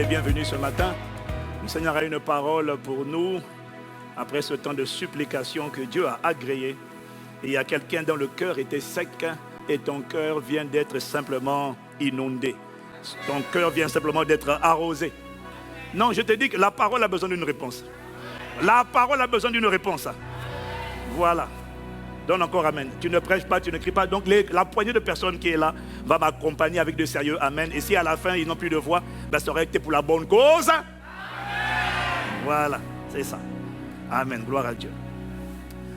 bienvenue ce matin. Le Seigneur a une parole pour nous après ce temps de supplication que Dieu a agréé. Et il y a quelqu'un dont le cœur était sec et ton cœur vient d'être simplement inondé. Ton cœur vient simplement d'être arrosé. Non, je te dis que la parole a besoin d'une réponse. La parole a besoin d'une réponse. Voilà. Donne encore amen. Tu ne prêches pas, tu ne cries pas. Donc la poignée de personnes qui est là va m'accompagner avec de sérieux amen. Et si à la fin ils n'ont plus de voix, ben, ça aurait été pour la bonne cause. Amen. Voilà, c'est ça. Amen, gloire à Dieu.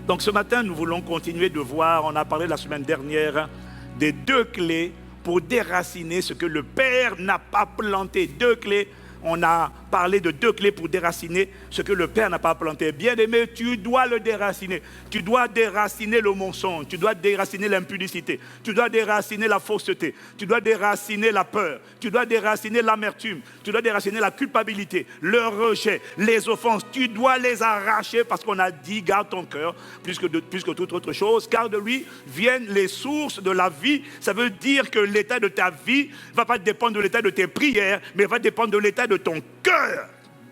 Donc ce matin, nous voulons continuer de voir, on a parlé la semaine dernière des 2 clés pour déraciner ce que le Père n'a pas planté. 2 clés. On a parlé de 2 clés pour déraciner ce que le Père n'a pas planté. Bien-aimé, tu dois le déraciner. Tu dois déraciner le mensonge. Tu dois déraciner l'impudicité. Tu dois déraciner la fausseté. Tu dois déraciner la peur. Tu dois déraciner l'amertume. Tu dois déraciner la culpabilité, le rejet, les offenses. Tu dois les arracher parce qu'on a dit, garde ton cœur plus que toute autre chose, car de lui viennent les sources de la vie. Ça veut dire que l'état de ta vie ne va pas dépendre de l'état de tes prières, mais va dépendre de l'état de ton cœur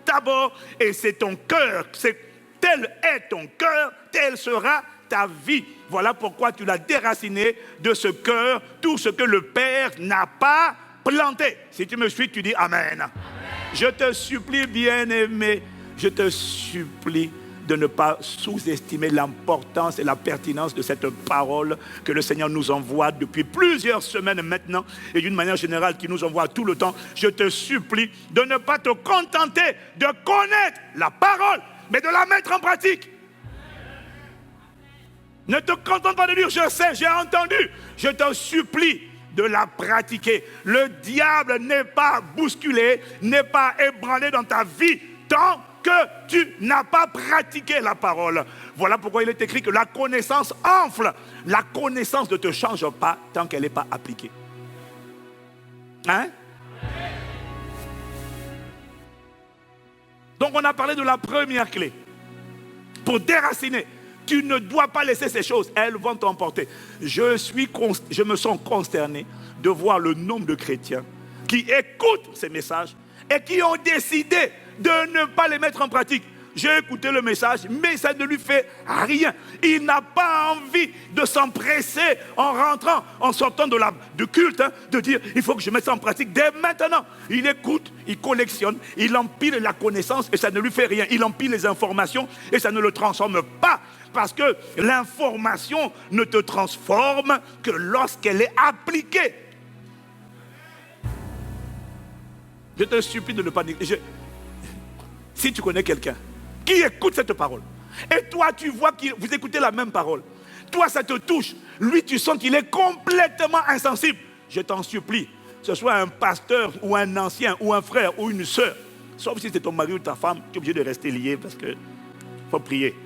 d'abord, et c'est ton cœur, tel est ton cœur, telle sera ta vie. Voilà pourquoi tu l'as déraciné de ce cœur, tout ce que le Père n'a pas planté. Si tu me suis, tu dis amen. Amen. Je te supplie, bien-aimé, je te supplie de ne pas sous-estimer l'importance et la pertinence de cette parole que le Seigneur nous envoie depuis plusieurs semaines maintenant et d'une manière générale qui nous envoie tout le temps. Je te supplie de ne pas te contenter de connaître la parole, mais de la mettre en pratique. Ne te contente pas de dire « je sais, j'ai entendu ». Je te supplie de la pratiquer. Le diable n'est pas bousculé, n'est pas ébranlé dans ta vie tant que tu n'as pas pratiqué la parole. Voilà pourquoi il est écrit que la connaissance enfle. La connaissance ne te change pas tant qu'elle n'est pas appliquée. Hein? Donc on a parlé de la première clé. Pour déraciner, tu ne dois pas laisser ces choses, elles vont t'emporter. Je me sens consterné de voir le nombre de chrétiens qui écoutent ces messages et qui ont décidé de ne pas les mettre en pratique. J'ai écouté le message, mais ça ne lui fait rien. Il n'a pas envie de s'empresser en rentrant, en sortant de culte, de dire, il faut que je mette ça en pratique dès maintenant. Il écoute, il collectionne, il empile la connaissance et ça ne lui fait rien. Il empile les informations et ça ne le transforme pas. Parce que l'information ne te transforme que lorsqu'elle est appliquée. Je te supplie de ne pas négliger. Si tu connais quelqu'un qui écoute cette parole, et toi tu vois que vous écoutez la même parole, toi ça te touche, lui tu sens qu'il est complètement insensible, je t'en supplie, que ce soit un pasteur ou un ancien ou un frère ou une soeur, sauf si c'est ton mari ou ta femme, tu es obligé de rester lié parce qu'il faut prier.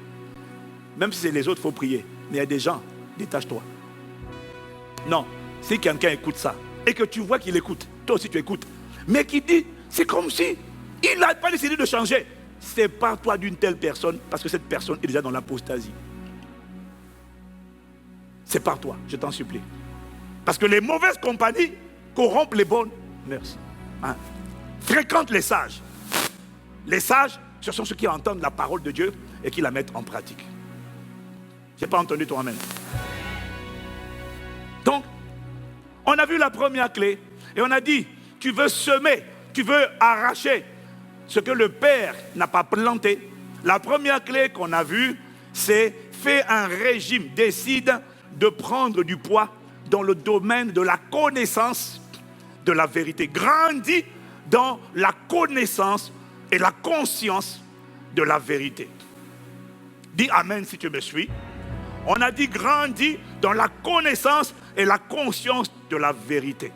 Même si c'est les autres, il faut prier. Mais il y a des gens, détache-toi. Non, si quelqu'un écoute ça et que tu vois qu'il écoute, toi aussi tu écoutes, mais qui dit, c'est comme si il n'a pas décidé de changer. Sépare-toi d'une telle personne parce que cette personne est déjà dans l'apostasie. Sépare-toi, je t'en supplie. Parce que les mauvaises compagnies corrompent les bonnes. Merci. Hein? Fréquente les sages. Les sages, ce sont ceux qui entendent la parole de Dieu et qui la mettent en pratique. Je n'ai pas entendu ton amen. Donc, on a vu la première clé et on a dit, tu veux semer, tu veux arracher ce que le Père n'a pas planté. La première clé qu'on a vue, c'est fais un régime, décide de prendre du poids dans le domaine de la connaissance de la vérité. Grandis dans la connaissance et la conscience de la vérité. Dis amen si tu me suis. On a dit grandis dans la connaissance et la conscience de la vérité.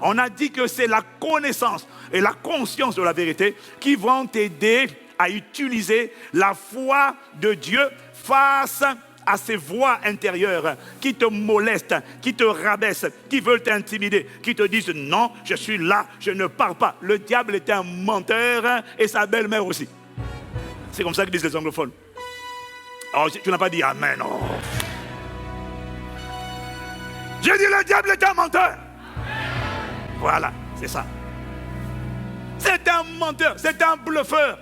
On a dit que c'est la connaissance et la conscience de la vérité qui vont t'aider à utiliser la foi de Dieu face à ces voix intérieures qui te molestent, qui te rabaissent, qui veulent t'intimider, qui te disent non, je suis là, je ne pars pas. Le diable est un menteur et sa belle-mère aussi. C'est comme ça que disent les anglophones. Oh, tu n'as pas dit amen. Oh. J'ai dit le diable est un menteur. Voilà, c'est ça. C'est un menteur, c'est un bluffeur.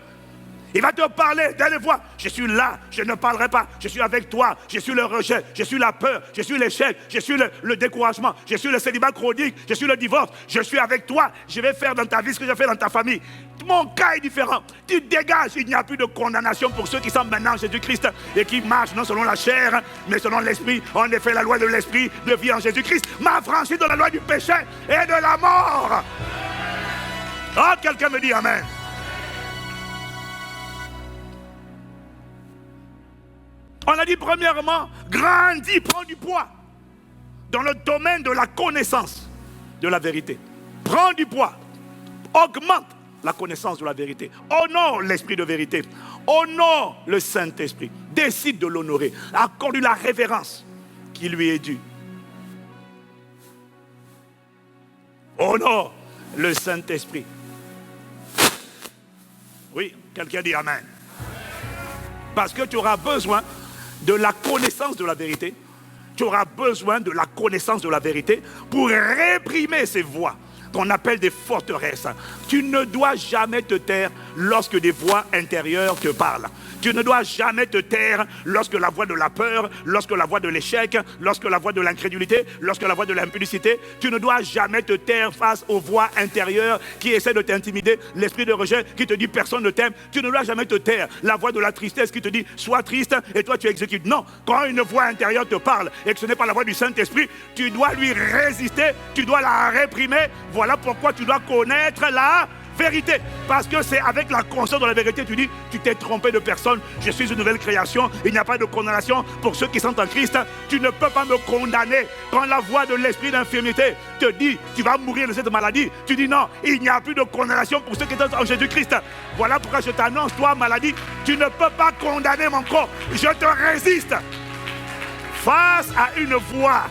Il va te parler dans les voix. Je suis là, je ne parlerai pas. Je suis avec toi. Je suis le rejet, je suis la peur, je suis l'échec, je suis le découragement, je suis le célibat chronique, je suis le divorce. Je suis avec toi. Je vais faire dans ta vie ce que j'ai fait dans ta famille. Mon cas est différent. Tu dégages. Il n'y a plus de condamnation pour ceux qui sont maintenant en Jésus-Christ et qui marchent non selon la chair, mais selon l'esprit. En effet, la loi de l'esprit de vie en Jésus-Christ m'a franchi de la loi du péché et de la mort. Oh, quelqu'un me dit amen. On a dit premièrement, grandis, prends du poids dans le domaine de la connaissance de la vérité. Prends du poids, augmente la connaissance de la vérité. Honore l'esprit de vérité. Honore le Saint-Esprit. Décide de l'honorer. Accorde-lui la révérence qui lui est due. Honore le Saint-Esprit. Oui, quelqu'un dit amen. Parce que tu auras besoin de la connaissance de la vérité. Tu auras besoin de la connaissance de la vérité pour réprimer ces voix qu'on appelle des forteresses. Tu ne dois jamais te taire lorsque des voix intérieures te parlent. Tu ne dois jamais te taire lorsque la voix de la peur, lorsque la voix de l'échec, lorsque la voix de l'incrédulité, lorsque la voix de l'impudicité. Tu ne dois jamais te taire face aux voix intérieures qui essaient de t'intimider. L'esprit de rejet qui te dit personne ne t'aime. Tu ne dois jamais te taire. La voix de la tristesse qui te dit sois triste et toi tu exécutes. Non, quand une voix intérieure te parle et que ce n'est pas la voix du Saint-Esprit, tu dois lui résister, tu dois la réprimer. Voilà pourquoi tu dois connaître la vérité. Parce que c'est avec la conscience de la vérité, tu dis, tu t'es trompé de personne, je suis une nouvelle création, il n'y a pas de condamnation pour ceux qui sont en Christ. Tu ne peux pas me condamner. Quand la voix de l'esprit d'infirmité te dit, tu vas mourir de cette maladie, tu dis non, il n'y a plus de condamnation pour ceux qui sont en Jésus-Christ. Voilà pourquoi je t'annonce, toi, maladie, tu ne peux pas condamner mon corps. Je te résiste. Face à une voix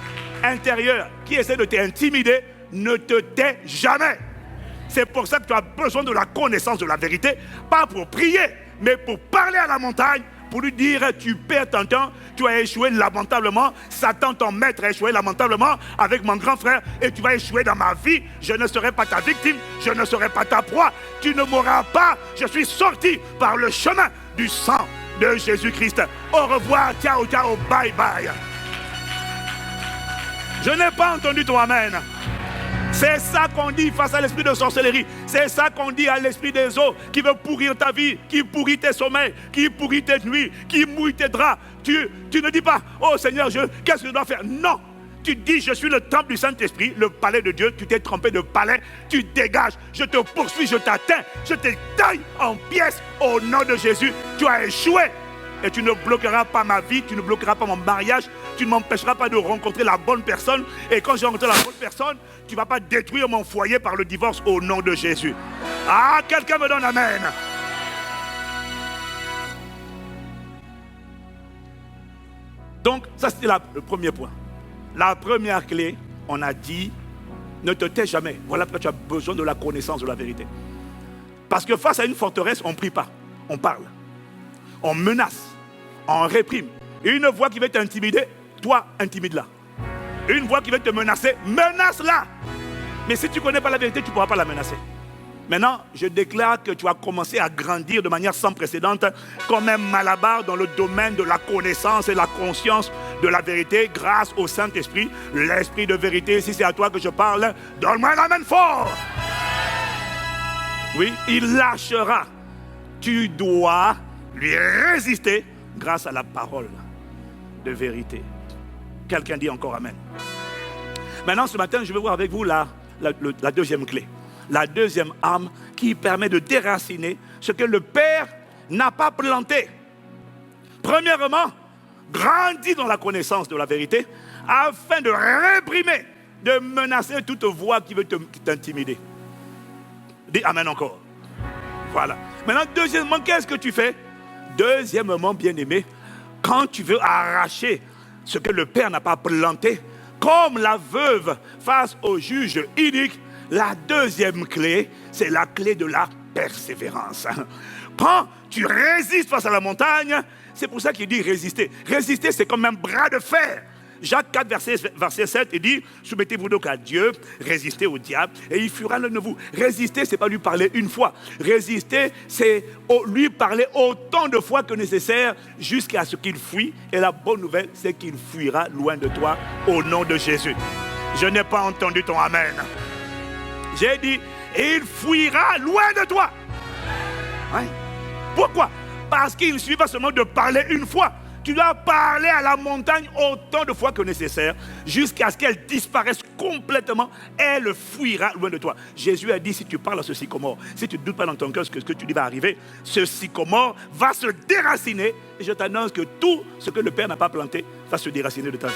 intérieure qui essaie de t'intimider, ne te tais jamais. C'est pour ça que tu as besoin de la connaissance de la vérité, pas pour prier, mais pour parler à la montagne, pour lui dire tu perds ton temps, tu as échoué lamentablement, Satan ton maître a échoué lamentablement avec mon grand frère et tu vas échouer dans ma vie, je ne serai pas ta victime, je ne serai pas ta proie, tu ne mourras pas, je suis sorti par le chemin du sang de Jésus-Christ. Au revoir, ciao, ciao, bye bye. Je n'ai pas entendu ton amen. C'est ça qu'on dit face à l'esprit de sorcellerie. C'est ça qu'on dit à l'esprit des eaux qui veut pourrir ta vie, qui pourrit tes sommeils, qui pourrit tes nuits, qui mouille tes draps. Tu ne dis pas, oh Seigneur, qu'est-ce que je dois faire? Non, tu dis, je suis le temple du Saint-Esprit, le palais de Dieu. Tu t'es trompé de palais, tu dégages. Je te poursuis, je t'atteins, je te taille en pièces au nom de Jésus. Tu as échoué. Et tu ne bloqueras pas ma vie, tu ne bloqueras pas mon mariage, tu ne m'empêcheras pas de rencontrer la bonne personne. Et quand j'ai rencontré la bonne personne, tu ne vas pas détruire mon foyer par le divorce au nom de Jésus. Ah, quelqu'un me donne amen. Donc, ça c'était le premier point. La première clé, on a dit, ne te tais jamais. Voilà pourquoi tu as besoin de la connaissance de la vérité. Parce que face à une forteresse, on ne prie pas, on parle. On menace, on réprime. Une voix qui veut t'intimider, toi, intimide-la. Une voix qui veut te menacer, menace-la. Mais si tu ne connais pas la vérité, tu ne pourras pas la menacer. Maintenant, je déclare que tu as commencé à grandir de manière sans précédent, comme un malabar dans le domaine de la connaissance et la conscience de la vérité, grâce au Saint-Esprit, l'Esprit de vérité. Si c'est à toi que je parle, donne-moi un amen fort. Oui, il lâchera. Tu dois lui résister grâce à la parole de vérité. Quelqu'un dit encore amen. Maintenant, ce matin, je vais voir avec vous la deuxième clé. La deuxième arme qui permet de déraciner ce que le Père n'a pas planté. Premièrement, grandis dans la connaissance de la vérité afin de réprimer, de menacer toute voix qui veut t'intimider. Dis amen encore. Voilà. Maintenant, deuxièmement, qu'est-ce que tu fais? Deuxièmement, bien-aimé, quand tu veux arracher ce que le Père n'a pas planté, comme la veuve face au juge inique, la deuxième clé, c'est la clé de la persévérance. Quand tu résistes face à la montagne, c'est pour ça qu'il dit résister. Résister, c'est comme un bras de fer. Jacques 4, verset 7, il dit, soumettez-vous donc à Dieu, résistez au diable, et il fuira l'un de vous. Résister, ce n'est pas lui parler une fois. Résister, c'est lui parler autant de fois que nécessaire, jusqu'à ce qu'il fuit. Et la bonne nouvelle, c'est qu'il fuira loin de toi, au nom de Jésus. Je n'ai pas entendu ton amen. J'ai dit, il fuira loin de toi. Ouais. Pourquoi? Parce qu'il ne suffit pas seulement de parler une fois. Tu dois parler à la montagne autant de fois que nécessaire, jusqu'à ce qu'elle disparaisse complètement. Elle fuira loin de toi. Jésus a dit, si tu parles à ce sycomore, si tu ne doutes pas dans ton cœur ce que tu dis va arriver, ce sycomore va se déraciner. Et je t'annonce que tout ce que le Père n'a pas planté va se déraciner de ta vie.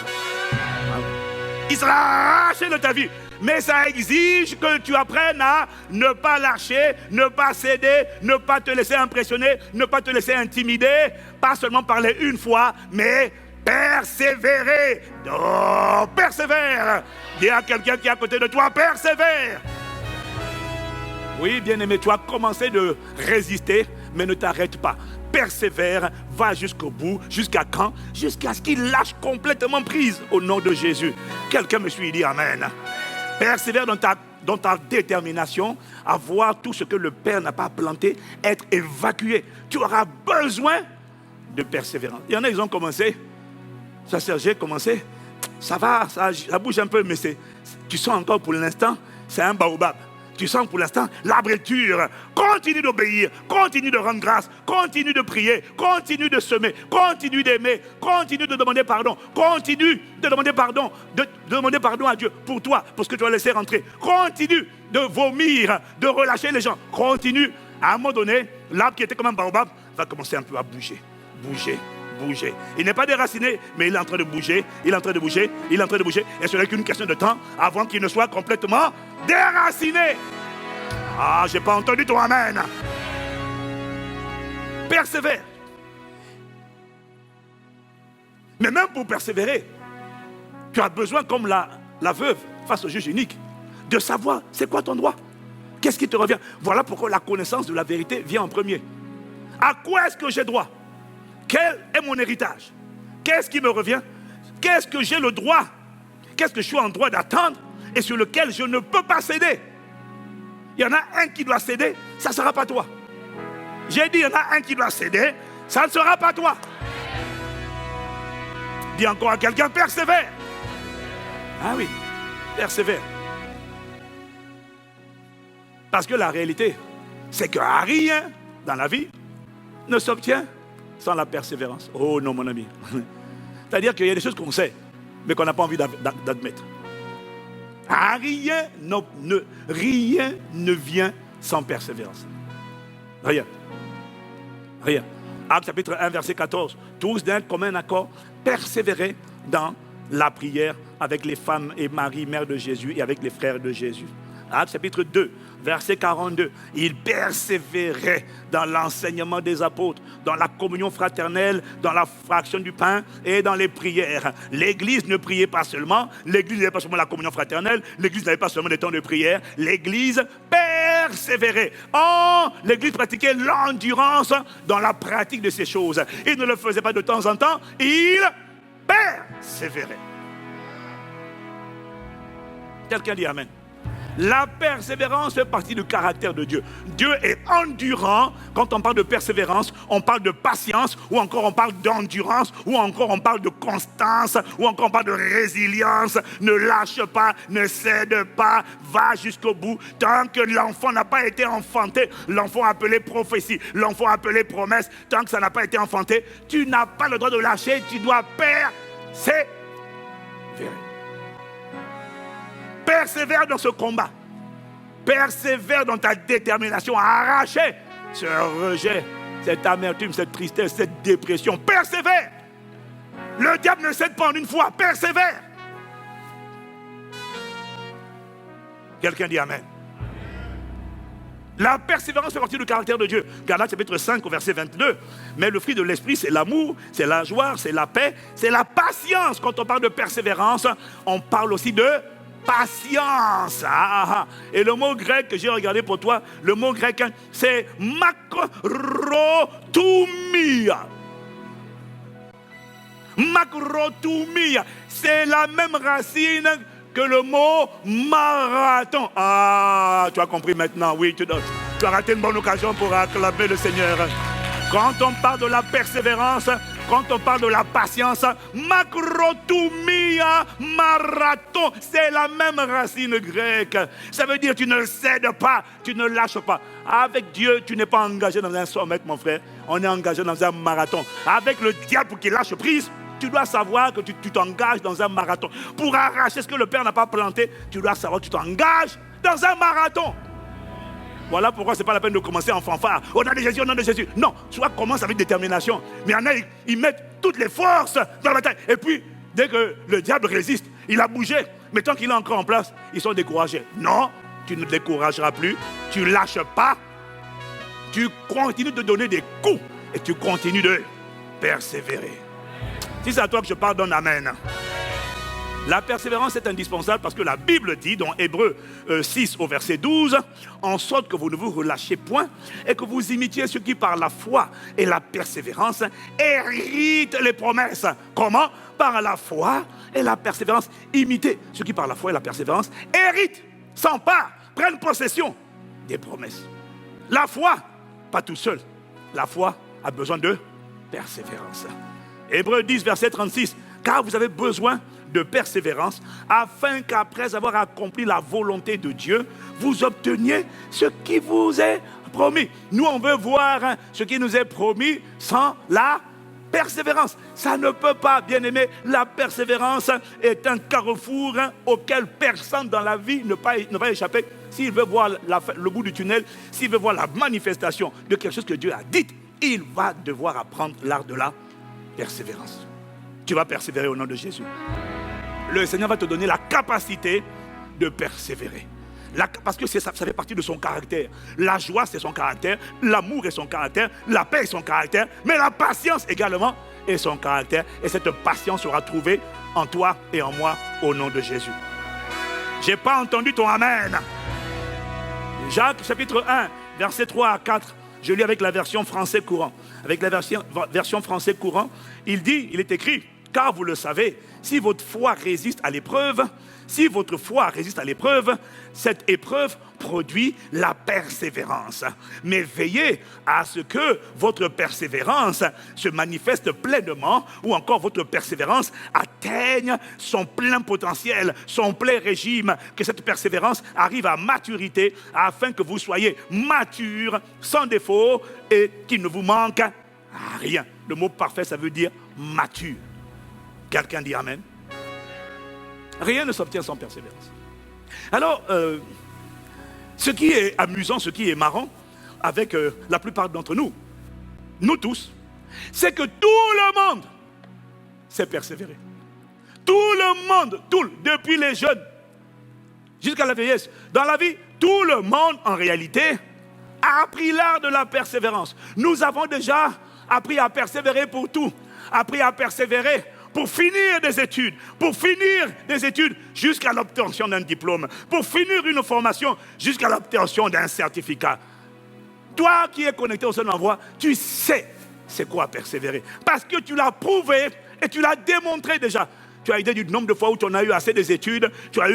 Il sera arraché de ta vie. Mais ça exige que tu apprennes à ne pas lâcher, ne pas céder, ne pas te laisser impressionner, ne pas te laisser intimider. Pas seulement parler une fois, mais persévérer. Oh, persévère. Dis à quelqu'un qui est à côté de toi, persévère. Oui, bien-aimé, tu as commencé de résister, mais ne t'arrête pas. Persévère, va jusqu'au bout. Jusqu'à quand? Jusqu'à ce qu'il lâche complètement prise au nom de Jésus. Quelqu'un me suit et dit amen. Persévère dans ta détermination à voir tout ce que le Père n'a pas planté être évacué. Tu auras besoin de persévérance. Il y en a, ils ont commencé. Ça, Serge, commencé. Ça va, ça bouge un peu, mais tu sens encore pour l'instant, c'est un baobab. Tu sens pour l'instant la brûlure. Continue d'obéir, continue de rendre grâce, continue de prier, continue de semer, continue d'aimer, continue de demander pardon, continue de demander pardon, de demander pardon à Dieu pour toi, pour ce que tu as laissé rentrer. Continue de vomir, de relâcher les gens. Continue. À un moment donné, l'arbre qui était comme un baobab va commencer un peu à bouger, bouger. Il n'est pas déraciné, mais il est en train de bouger, il est en train de bouger, il est en train de bouger. Et ce n'est qu'une question de temps avant qu'il ne soit complètement déraciné. Ah, j'ai pas entendu ton amen. Persévère. Mais même pour persévérer, tu as besoin, comme la veuve face au juge unique, de savoir c'est quoi ton droit. Qu'est-ce qui te revient? Voilà pourquoi la connaissance de la vérité vient en premier. À quoi est-ce que j'ai droit? Quel est mon héritage? Qu'est-ce qui me revient? Qu'est-ce que j'ai le droit? Qu'est-ce que je suis en droit d'attendre et sur lequel je ne peux pas céder? Il y en a un qui doit céder, ça ne sera pas toi. J'ai dit, il y en a un qui doit céder, ça ne sera pas toi. Dis encore à quelqu'un, persévère. Ah oui, persévère. Parce que la réalité, c'est que rien dans la vie ne s'obtient sans la persévérance. Oh non, mon ami. C'est-à-dire qu'il y a des choses qu'on sait, mais qu'on n'a pas envie d'admettre. Rien ne vient sans persévérance. Rien. Actes chapitre 1, verset 14. Tous d'un commun accord persévéraient dans la prière avec les femmes et Marie, mère de Jésus, et avec les frères de Jésus. Actes chapitre 2, verset 42. Ils persévéraient dans l'enseignement des apôtres, dans la communion fraternelle, dans la fraction du pain et dans les prières. L'église ne priait pas seulement, l'église n'avait pas seulement la communion fraternelle, l'église n'avait pas seulement des temps de prière, l'église persévérait. Oh, l'église pratiquait l'endurance dans la pratique de ces choses. Il ne le faisait pas de temps en temps, il persévérait. Quelqu'un dit amen. La persévérance fait partie du caractère de Dieu. Dieu est endurant. Quand on parle de persévérance, on parle de patience, ou encore on parle d'endurance, ou encore on parle de constance, ou encore on parle de résilience. Ne lâche pas, ne cède pas, va jusqu'au bout. Tant que l'enfant n'a pas été enfanté, l'enfant appelé prophétie, l'enfant appelé promesse, tant que ça n'a pas été enfanté, tu n'as pas le droit de lâcher, tu dois persévérer. Persévère dans ce combat. Persévère dans ta détermination à arracher ce rejet, cette amertume, cette tristesse, cette dépression. Persévère. Le diable ne cède pas en une fois. Persévère. Quelqu'un dit amen. La persévérance fait partie du caractère de Dieu. Galates chapitre 5 au verset 22. Mais le fruit de l'esprit, c'est l'amour, c'est la joie, c'est la paix, c'est la patience. Quand on parle de persévérance, on parle aussi de patience. Et le mot grec que j'ai regardé pour toi, le mot grec, c'est makrotomia. Makrotumia, c'est la même racine que le mot marathon. Ah, tu as compris maintenant, oui, tu as raté une bonne occasion pour acclamer le Seigneur. Quand on parle de la persévérance, quand on parle de la patience, makrotumia marathon, c'est la même racine grecque. Ça veut dire tu ne cèdes pas, tu ne lâches pas. Avec Dieu, tu n'es pas engagé dans un 100 mètres, mon frère. On est engagé dans un marathon. Avec le diable qui lâche prise, tu dois savoir que tu t'engages dans un marathon. Pour arracher ce que le Père n'a pas planté, tu dois savoir que tu t'engages dans un marathon. Voilà pourquoi ce n'est pas la peine de commencer en fanfare. Au nom de Jésus, au nom de Jésus. Non, soit commence avec détermination. Mais il y en a, ils mettent toutes les forces dans la bataille. Et puis, dès que le diable résiste, il a bougé. Mais tant qu'il est encore en place, ils sont découragés. Non, tu ne te décourageras plus. Tu ne lâches pas. Tu continues de donner des coups. Et tu continues de persévérer. Si c'est à toi que je parle, donne amen. La persévérance est indispensable parce que la Bible dit dans Hébreux 6 au verset 12, en sorte que vous ne vous relâchez point et que vous imitiez ceux qui par la foi et la persévérance héritent les promesses. Comment? Par la foi et la persévérance. Imitez ceux qui par la foi et la persévérance héritent, s'emparent, prennent possession des promesses. La foi, pas tout seul. La foi a besoin de persévérance. Hébreux 10 verset 36, car vous avez besoin de persévérance, afin qu'après avoir accompli la volonté de Dieu, vous obteniez ce qui vous est promis. Nous, on veut voir ce qui nous est promis sans la persévérance. Ça ne peut pas, bien aimé. La persévérance est un carrefour auquel personne dans la vie ne va échapper. S'il veut voir le bout du tunnel, s'il veut voir la manifestation de quelque chose que Dieu a dit, il va devoir apprendre l'art de la persévérance. Tu vas persévérer au nom de Jésus. Le Seigneur va te donner la capacité de persévérer. Parce que ça fait partie de son caractère. La joie, c'est son caractère. L'amour est son caractère. La paix est son caractère. Mais la patience également est son caractère. Et cette patience sera trouvée en toi et en moi au nom de Jésus. Je n'ai pas entendu ton amen. Jacques chapitre 1, versets 3 à 4. Je lis avec la version français courant. Avec la version français courant, il est écrit, car vous le savez, si votre foi résiste à l'épreuve, cette épreuve produit la persévérance. Mais veillez à ce que votre persévérance se manifeste pleinement, ou encore votre persévérance atteigne son plein potentiel, son plein régime, que cette persévérance arrive à maturité, afin que vous soyez mature, sans défaut, et qu'il ne vous manque rien. Le mot parfait, ça veut dire mature. Quelqu'un dit amen. Rien ne s'obtient sans persévérance. Alors, ce qui est amusant, ce qui est marrant, avec la plupart d'entre nous, nous tous, c'est que tout le monde sait persévérer. Tout le monde, depuis les jeunes jusqu'à la vieillesse, dans la vie, tout le monde en réalité a appris l'art de la persévérance. Nous avons déjà appris à persévérer pour tout, appris à persévérer pour finir des études jusqu'à l'obtention d'un diplôme, pour finir une formation jusqu'à l'obtention d'un certificat. Toi qui es connecté au Saint-Envoi, tu sais c'est quoi persévérer. Parce que tu l'as prouvé et tu l'as démontré déjà. Tu as idée du nombre de fois où tu en as eu assez des études, tu as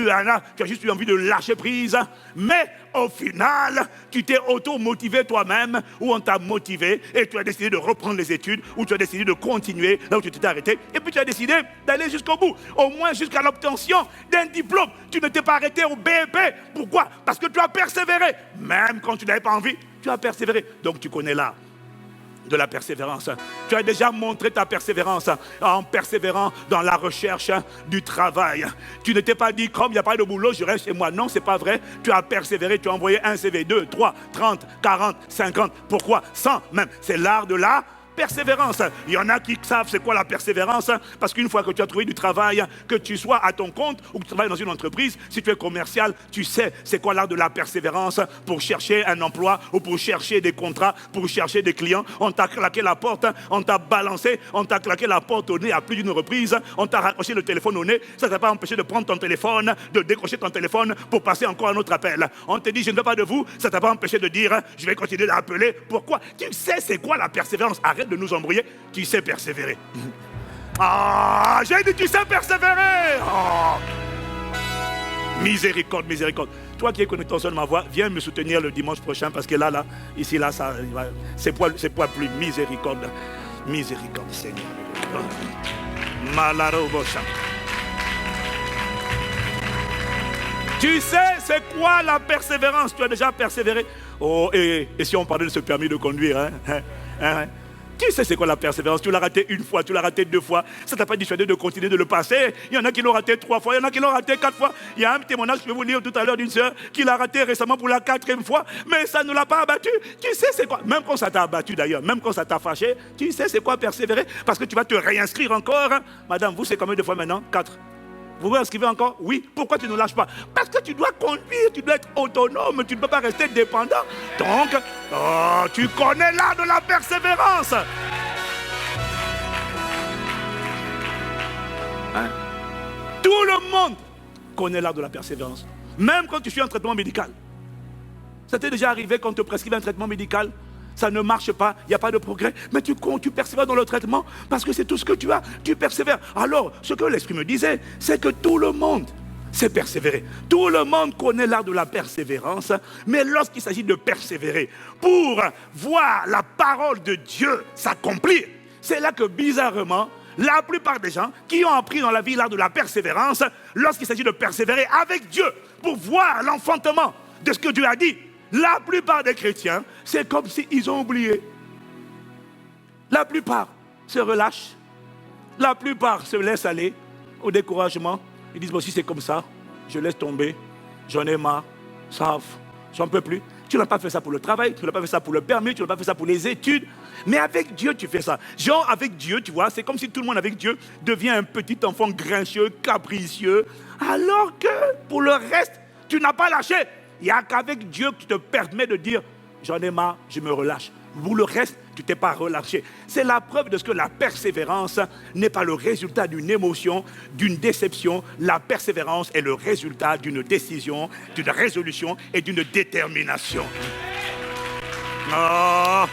juste eu envie de lâcher prise, mais au final, tu t'es auto-motivé toi-même, ou on t'a motivé, et tu as décidé de reprendre les études, ou tu as décidé de continuer là où tu t'étais arrêté, et puis tu as décidé d'aller jusqu'au bout, au moins jusqu'à l'obtention d'un diplôme. Tu ne t'es pas arrêté au BEP. Pourquoi? Parce que tu as persévéré. Même quand tu n'avais pas envie, tu as persévéré. Donc tu connais l'art de la persévérance. Tu as déjà montré ta persévérance en persévérant dans la recherche du travail. Tu ne t'es pas dit, comme il n'y a pas de boulot, je reste chez moi. Non, c'est pas vrai. Tu as persévéré, tu as envoyé un CV, 2, 3, 30, 40, 50, pourquoi 100 même. C'est l'art de la persévérance. Il y en a qui savent c'est quoi la persévérance, parce qu'une fois que tu as trouvé du travail, que tu sois à ton compte ou que tu travailles dans une entreprise, si tu es commercial, tu sais c'est quoi l'art de la persévérance pour chercher un emploi ou pour chercher des contrats, pour chercher des clients. On t'a claqué la porte, on t'a balancé, on t'a claqué la porte au nez à plus d'une reprise, on t'a raccroché le téléphone au nez, ça ne t'a pas empêché de prendre ton téléphone, de décrocher ton téléphone pour passer encore un autre appel. On te dit je ne veux pas de vous, ça ne t'a pas empêché de dire je vais continuer d'appeler. Pourquoi? Tu sais c'est quoi la persévérance. Arrête de nous embrouiller, tu sais persévérer. Ah, j'ai dit, tu sais persévérer. Oh. Miséricorde, miséricorde. Toi qui es connecté au son de ma voix, viens me soutenir le dimanche prochain parce que là, ici, là, ça, c'est pas plus miséricorde. Miséricorde, Seigneur. Malarobocha. Tu sais, c'est quoi la persévérance? Tu as déjà persévéré. Oh, et si on parlait de ce permis de conduire, hein? Tu sais c'est quoi la persévérance? Tu l'as raté une fois, tu l'as raté deux fois. Ça ne t'a pas dissuadé de continuer de le passer. Il y en a qui l'ont raté 3 fois, il y en a qui l'ont raté 4 fois. Il y a un témoignage que je vais vous lire tout à l'heure d'une sœur qui l'a raté récemment pour la 4e fois, mais ça ne l'a pas abattu. Tu sais c'est quoi? Même quand ça t'a abattu d'ailleurs, même quand ça t'a fâché, tu sais c'est quoi persévérer? Parce que tu vas te réinscrire encore. Hein? Madame, vous c'est combien de fois maintenant? 4. Vous vous inscrivez encore? Oui. Pourquoi tu ne lâches pas? Parce que tu dois conduire, tu dois être autonome, tu ne peux pas rester dépendant. Donc, tu connais l'art de la persévérance. Hein? Tout le monde connaît l'art de la persévérance. Même quand tu suis en traitement médical. Ça t'est déjà arrivé quand on te prescrit un traitement médical? Ça ne marche pas, il n'y a pas de progrès, mais tu persévères dans le traitement parce que c'est tout ce que tu as, tu persévères. Alors, ce que l'Esprit me disait, c'est que tout le monde sait persévérer. Tout le monde connaît l'art de la persévérance, mais lorsqu'il s'agit de persévérer pour voir la parole de Dieu s'accomplir, c'est là que bizarrement, la plupart des gens qui ont appris dans la vie l'art de la persévérance, lorsqu'il s'agit de persévérer avec Dieu pour voir l'enfantement de ce que Dieu a dit, la plupart des chrétiens, c'est comme s'ils ont oublié. La plupart se relâchent. La plupart se laissent aller au découragement. Ils disent, bon, si c'est comme ça, je laisse tomber, j'en ai marre, ça, j'en peux plus. Tu n'as pas fait ça pour le travail, tu n'as pas fait ça pour le permis, tu n'as pas fait ça pour les études. Mais avec Dieu, tu fais ça. Genre, avec Dieu, tu vois, c'est comme si tout le monde avec Dieu devient un petit enfant grincheux, capricieux. Alors que pour le reste, tu n'as pas lâché. Il n'y a qu'avec Dieu que tu te permets de dire, j'en ai marre, je me relâche. Pour le reste, tu ne t'es pas relâché. C'est la preuve de ce que la persévérance n'est pas le résultat d'une émotion, d'une déception. La persévérance est le résultat d'une décision, d'une résolution et d'une détermination. Oh,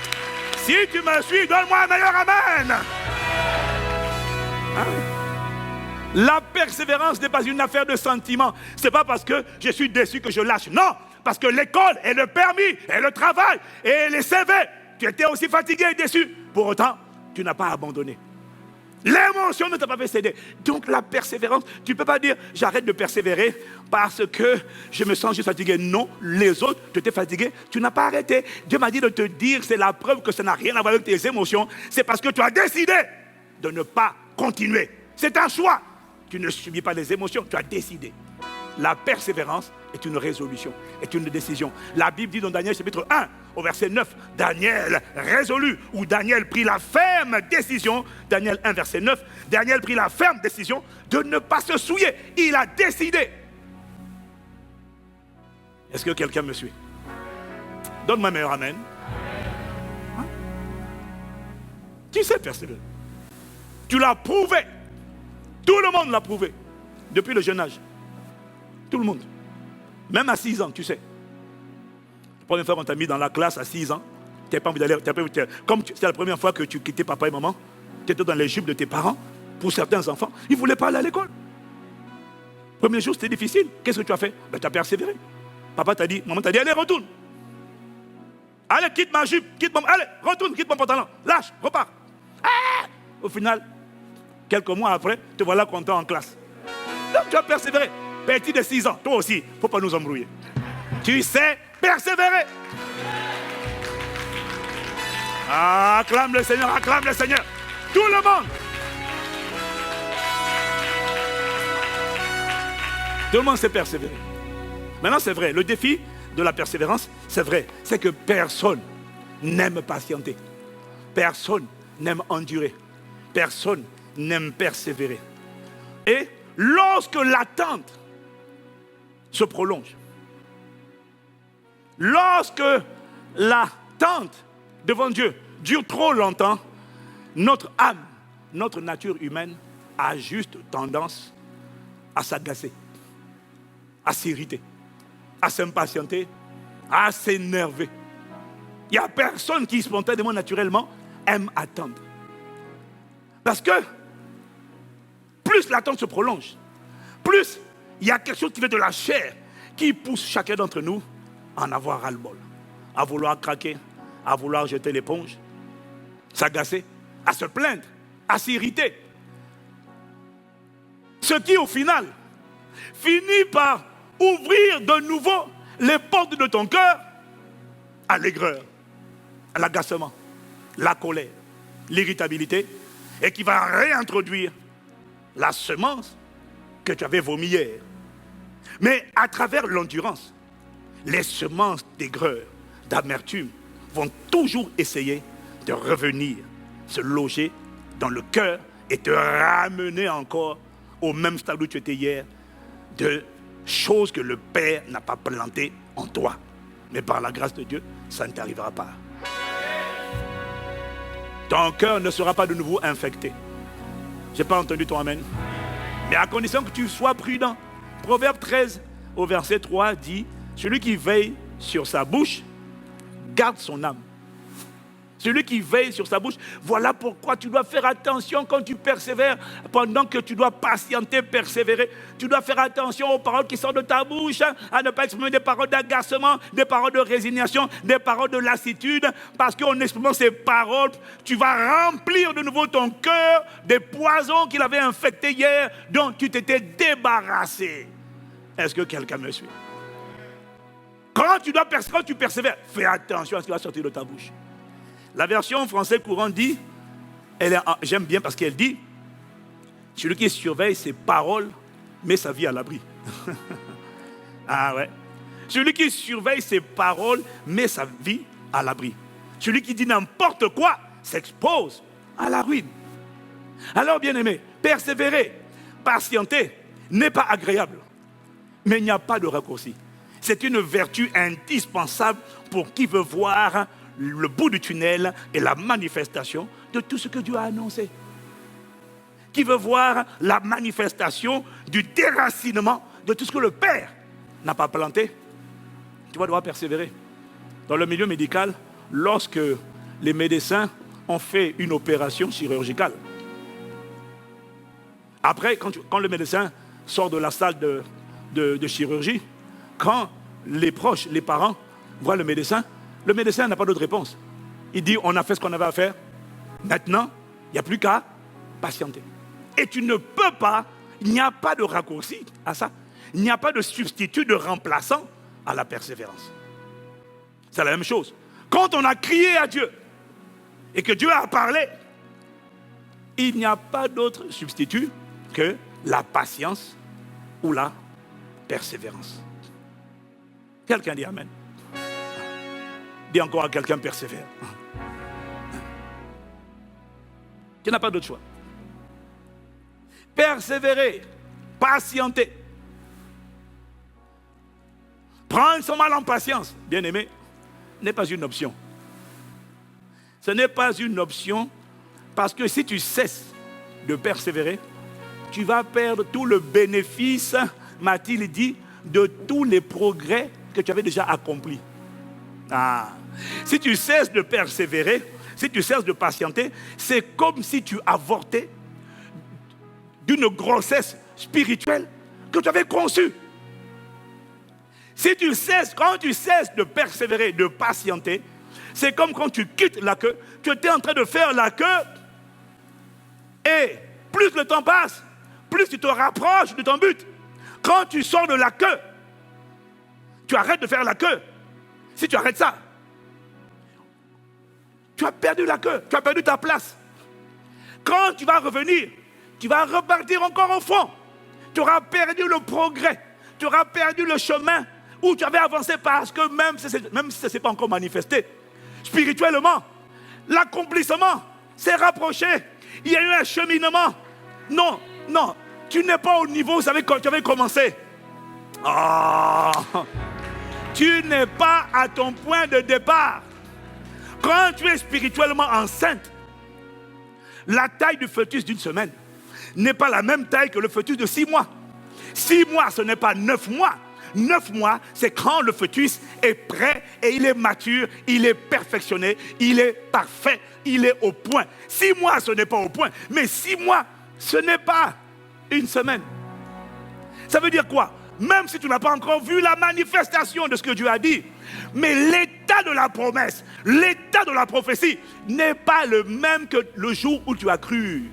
si tu me suis, donne-moi un meilleur amen. Hein? La persévérance n'est pas une affaire de sentiment. Ce n'est pas parce que je suis déçu que je lâche. Non, parce que l'école et le permis et le travail et les CV, tu étais aussi fatigué et déçu. Pour autant, tu n'as pas abandonné. L'émotion ne t'a pas fait céder. Donc la persévérance, tu ne peux pas dire j'arrête de persévérer parce que je me sens juste fatigué. Non, les autres, tu étais fatigué, tu n'as pas arrêté. Dieu m'a dit de te dire, c'est la preuve que ça n'a rien à voir avec tes émotions. C'est parce que tu as décidé de ne pas continuer. C'est un choix. Tu ne subis pas les émotions, tu as décidé. La persévérance est une résolution, est une décision. La Bible dit dans Daniel chapitre 1, au verset 9, Daniel résolu, ou Daniel prit la ferme décision, Daniel 1, verset 9, Daniel prit la ferme décision de ne pas se souiller. Il a décidé. Est-ce que quelqu'un me suit? Donne-moi un meilleur amen. Hein? Tu sais persévérer. Tu l'as prouvé. Tout le monde l'a prouvé. Depuis le jeune âge. Tout le monde. Même à 6 ans, tu sais. La première fois qu'on t'a mis dans la classe à 6 ans, tu n'avais pas envie d'aller. Comme c'était la première fois que tu quittais papa et maman, tu étais dans les jupes de tes parents. Pour certains enfants, ils ne voulaient pas aller à l'école. Premier jour, c'était difficile. Qu'est-ce que tu as fait? Ben, tu as persévéré. Papa t'a dit, maman t'a dit, allez, retourne. Allez, quitte ma jupe, allez, retourne, quitte mon pantalon. Lâche, repars. Ah! Au final, quelques mois après, te voilà content en classe. Donc tu as persévéré. Petit de 6 ans, toi aussi, il ne faut pas nous embrouiller. Tu sais persévérer. Acclame le Seigneur, acclame le Seigneur. Tout le monde. Tout le monde sait persévérer. Maintenant, c'est vrai, le défi de la persévérance, c'est vrai, c'est que personne n'aime patienter. Personne n'aime endurer. Personne n'aime persévérer. Et lorsque l'attente se prolonge, lorsque l'attente devant Dieu dure trop longtemps, notre âme, notre nature humaine a juste tendance à s'agacer, à s'irriter, à s'impatienter, à s'énerver. Il n'y a personne qui spontanément, naturellement, aime attendre. Parce que plus l'attente se prolonge, plus il y a quelque chose qui fait de la chair, qui pousse chacun d'entre nous à en avoir ras-le-bol, à vouloir craquer, à vouloir jeter l'éponge, s'agacer, à se plaindre, à s'irriter. Ce qui, au final, finit par ouvrir de nouveau les portes de ton cœur à l'aigreur, à l'agacement, la colère, l'irritabilité, et qui va réintroduire la semence que tu avais vomi hier. Mais à travers l'endurance, les semences d'aigreur, d'amertume, vont toujours essayer de revenir, se loger dans le cœur et te ramener encore au même stade où tu étais hier, de choses que le Père n'a pas plantées en toi. Mais par la grâce de Dieu, ça ne t'arrivera pas. Ton cœur ne sera pas de nouveau infecté. Je n'ai pas entendu ton amen. Mais à condition que tu sois prudent. Proverbe 13, au verset 3, dit, celui qui veille sur sa bouche, garde son âme. Celui qui veille sur sa bouche, voilà pourquoi tu dois faire attention quand tu persévères, pendant que tu dois patienter, persévérer. Tu dois faire attention aux paroles qui sortent de ta bouche, à ne pas exprimer des paroles d'agacement, des paroles de résignation, des paroles de lassitude, parce qu'en exprimant ces paroles, tu vas remplir de nouveau ton cœur des poisons qu'il avait infectés hier, dont tu t'étais débarrassé. Est-ce que quelqu'un me suit? Quand tu persévères, fais attention à ce qui va sortir de ta bouche. La version française courante dit, j'aime bien parce qu'elle dit, celui qui surveille ses paroles met sa vie à l'abri. Ah ouais. Celui qui surveille ses paroles met sa vie à l'abri. Celui qui dit n'importe quoi s'expose à la ruine. Alors bien aimé, persévérer, patienter n'est pas agréable. Mais il n'y a pas de raccourci. C'est une vertu indispensable pour qui veut voir le bout du tunnel et la manifestation de tout ce que Dieu a annoncé. Qui veut voir la manifestation du déracinement de tout ce que le Père n'a pas planté. Tu vas devoir persévérer. Dans le milieu médical, lorsque les médecins ont fait une opération chirurgicale, après, quand le médecin sort de la salle de chirurgie, quand les proches, les parents voient le médecin n'a pas d'autre réponse. Il dit, on a fait ce qu'on avait à faire. Maintenant, il n'y a plus qu'à patienter. Et tu ne peux pas, il n'y a pas de raccourci à ça. Il n'y a pas de substitut, de remplaçant à la persévérance. C'est la même chose. Quand on a crié à Dieu et que Dieu a parlé, il n'y a pas d'autre substitut que la patience ou la persévérance. Quelqu'un dit Amen. Dis encore à quelqu'un, persévère. Tu n'as pas d'autre choix. Persévérer, patienter. Prendre son mal en patience, bien aimé, n'est pas une option. Ce n'est pas une option parce que si tu cesses de persévérer, tu vas perdre tout le bénéfice, m'a-t-il dit, de tous les progrès que tu avais déjà accomplis. Ah. Si tu cesses de persévérer, si tu cesses de patienter, c'est comme si tu avortais d'une grossesse spirituelle que tu avais conçue. Quand tu cesses de persévérer, de patienter, c'est comme quand tu quittes la queue, tu étais en train de faire la queue, et plus le temps passe, plus tu te rapproches de ton but. Quand tu sors de la queue, tu arrêtes de faire la queue. Si tu arrêtes ça, tu as perdu la queue, tu as perdu ta place. Quand tu vas revenir, tu vas repartir encore au fond. Tu auras perdu le progrès, tu auras perdu le chemin où tu avais avancé parce que même si ça ne s'est pas encore manifesté, spirituellement, l'accomplissement s'est rapproché. Il y a eu un cheminement. Non, tu n'es pas au niveau où tu avais commencé. Tu n'es pas à ton point de départ. Quand tu es spirituellement enceinte, la taille du fœtus d'une semaine n'est pas la même taille que le fœtus de 6 mois. 6 mois, ce n'est pas 9 mois. 9 mois, c'est quand le fœtus est prêt et il est mature, il est perfectionné, il est parfait, il est au point. 6 mois, ce n'est pas au point. Mais 6 mois, ce n'est pas une semaine. Ça veut dire quoi? Même si tu n'as pas encore vu la manifestation de ce que Dieu a dit, mais l'état de la promesse, l'état de la prophétie n'est pas le même que le jour où tu as cru.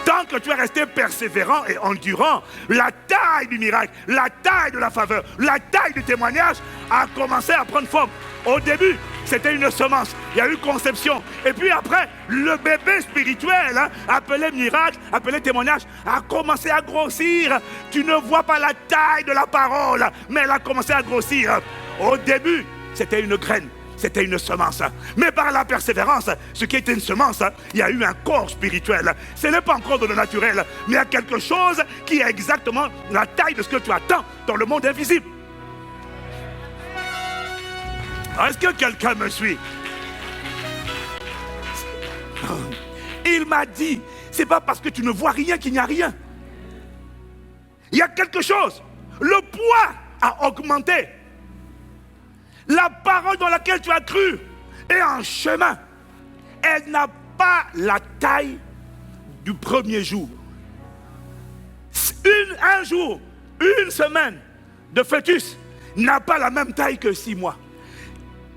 Tant que tu es resté persévérant et endurant, la taille du miracle, la taille de la faveur, la taille du témoignage a commencé à prendre forme. Au début, c'était une semence, il y a eu conception. Et puis après, le bébé spirituel, appelé miracle, appelé témoignage, a commencé à grossir. Tu ne vois pas la taille de la parole, mais elle a commencé à grossir. Au début, c'était une graine. C'était une semence. Mais par la persévérance, ce qui était une semence, il y a eu un corps spirituel. Ce n'est pas encore de le naturel, mais il y a quelque chose qui est exactement la taille de ce que tu attends dans le monde invisible. Est-ce que quelqu'un me suit? Il m'a dit, c'est pas parce que tu ne vois rien qu'il n'y a rien. Il y a quelque chose. Le poids a augmenté. La parole dans laquelle tu as cru est en chemin. Elle n'a pas la taille du premier jour. Un jour, une semaine de fœtus n'a pas la même taille que 6 mois.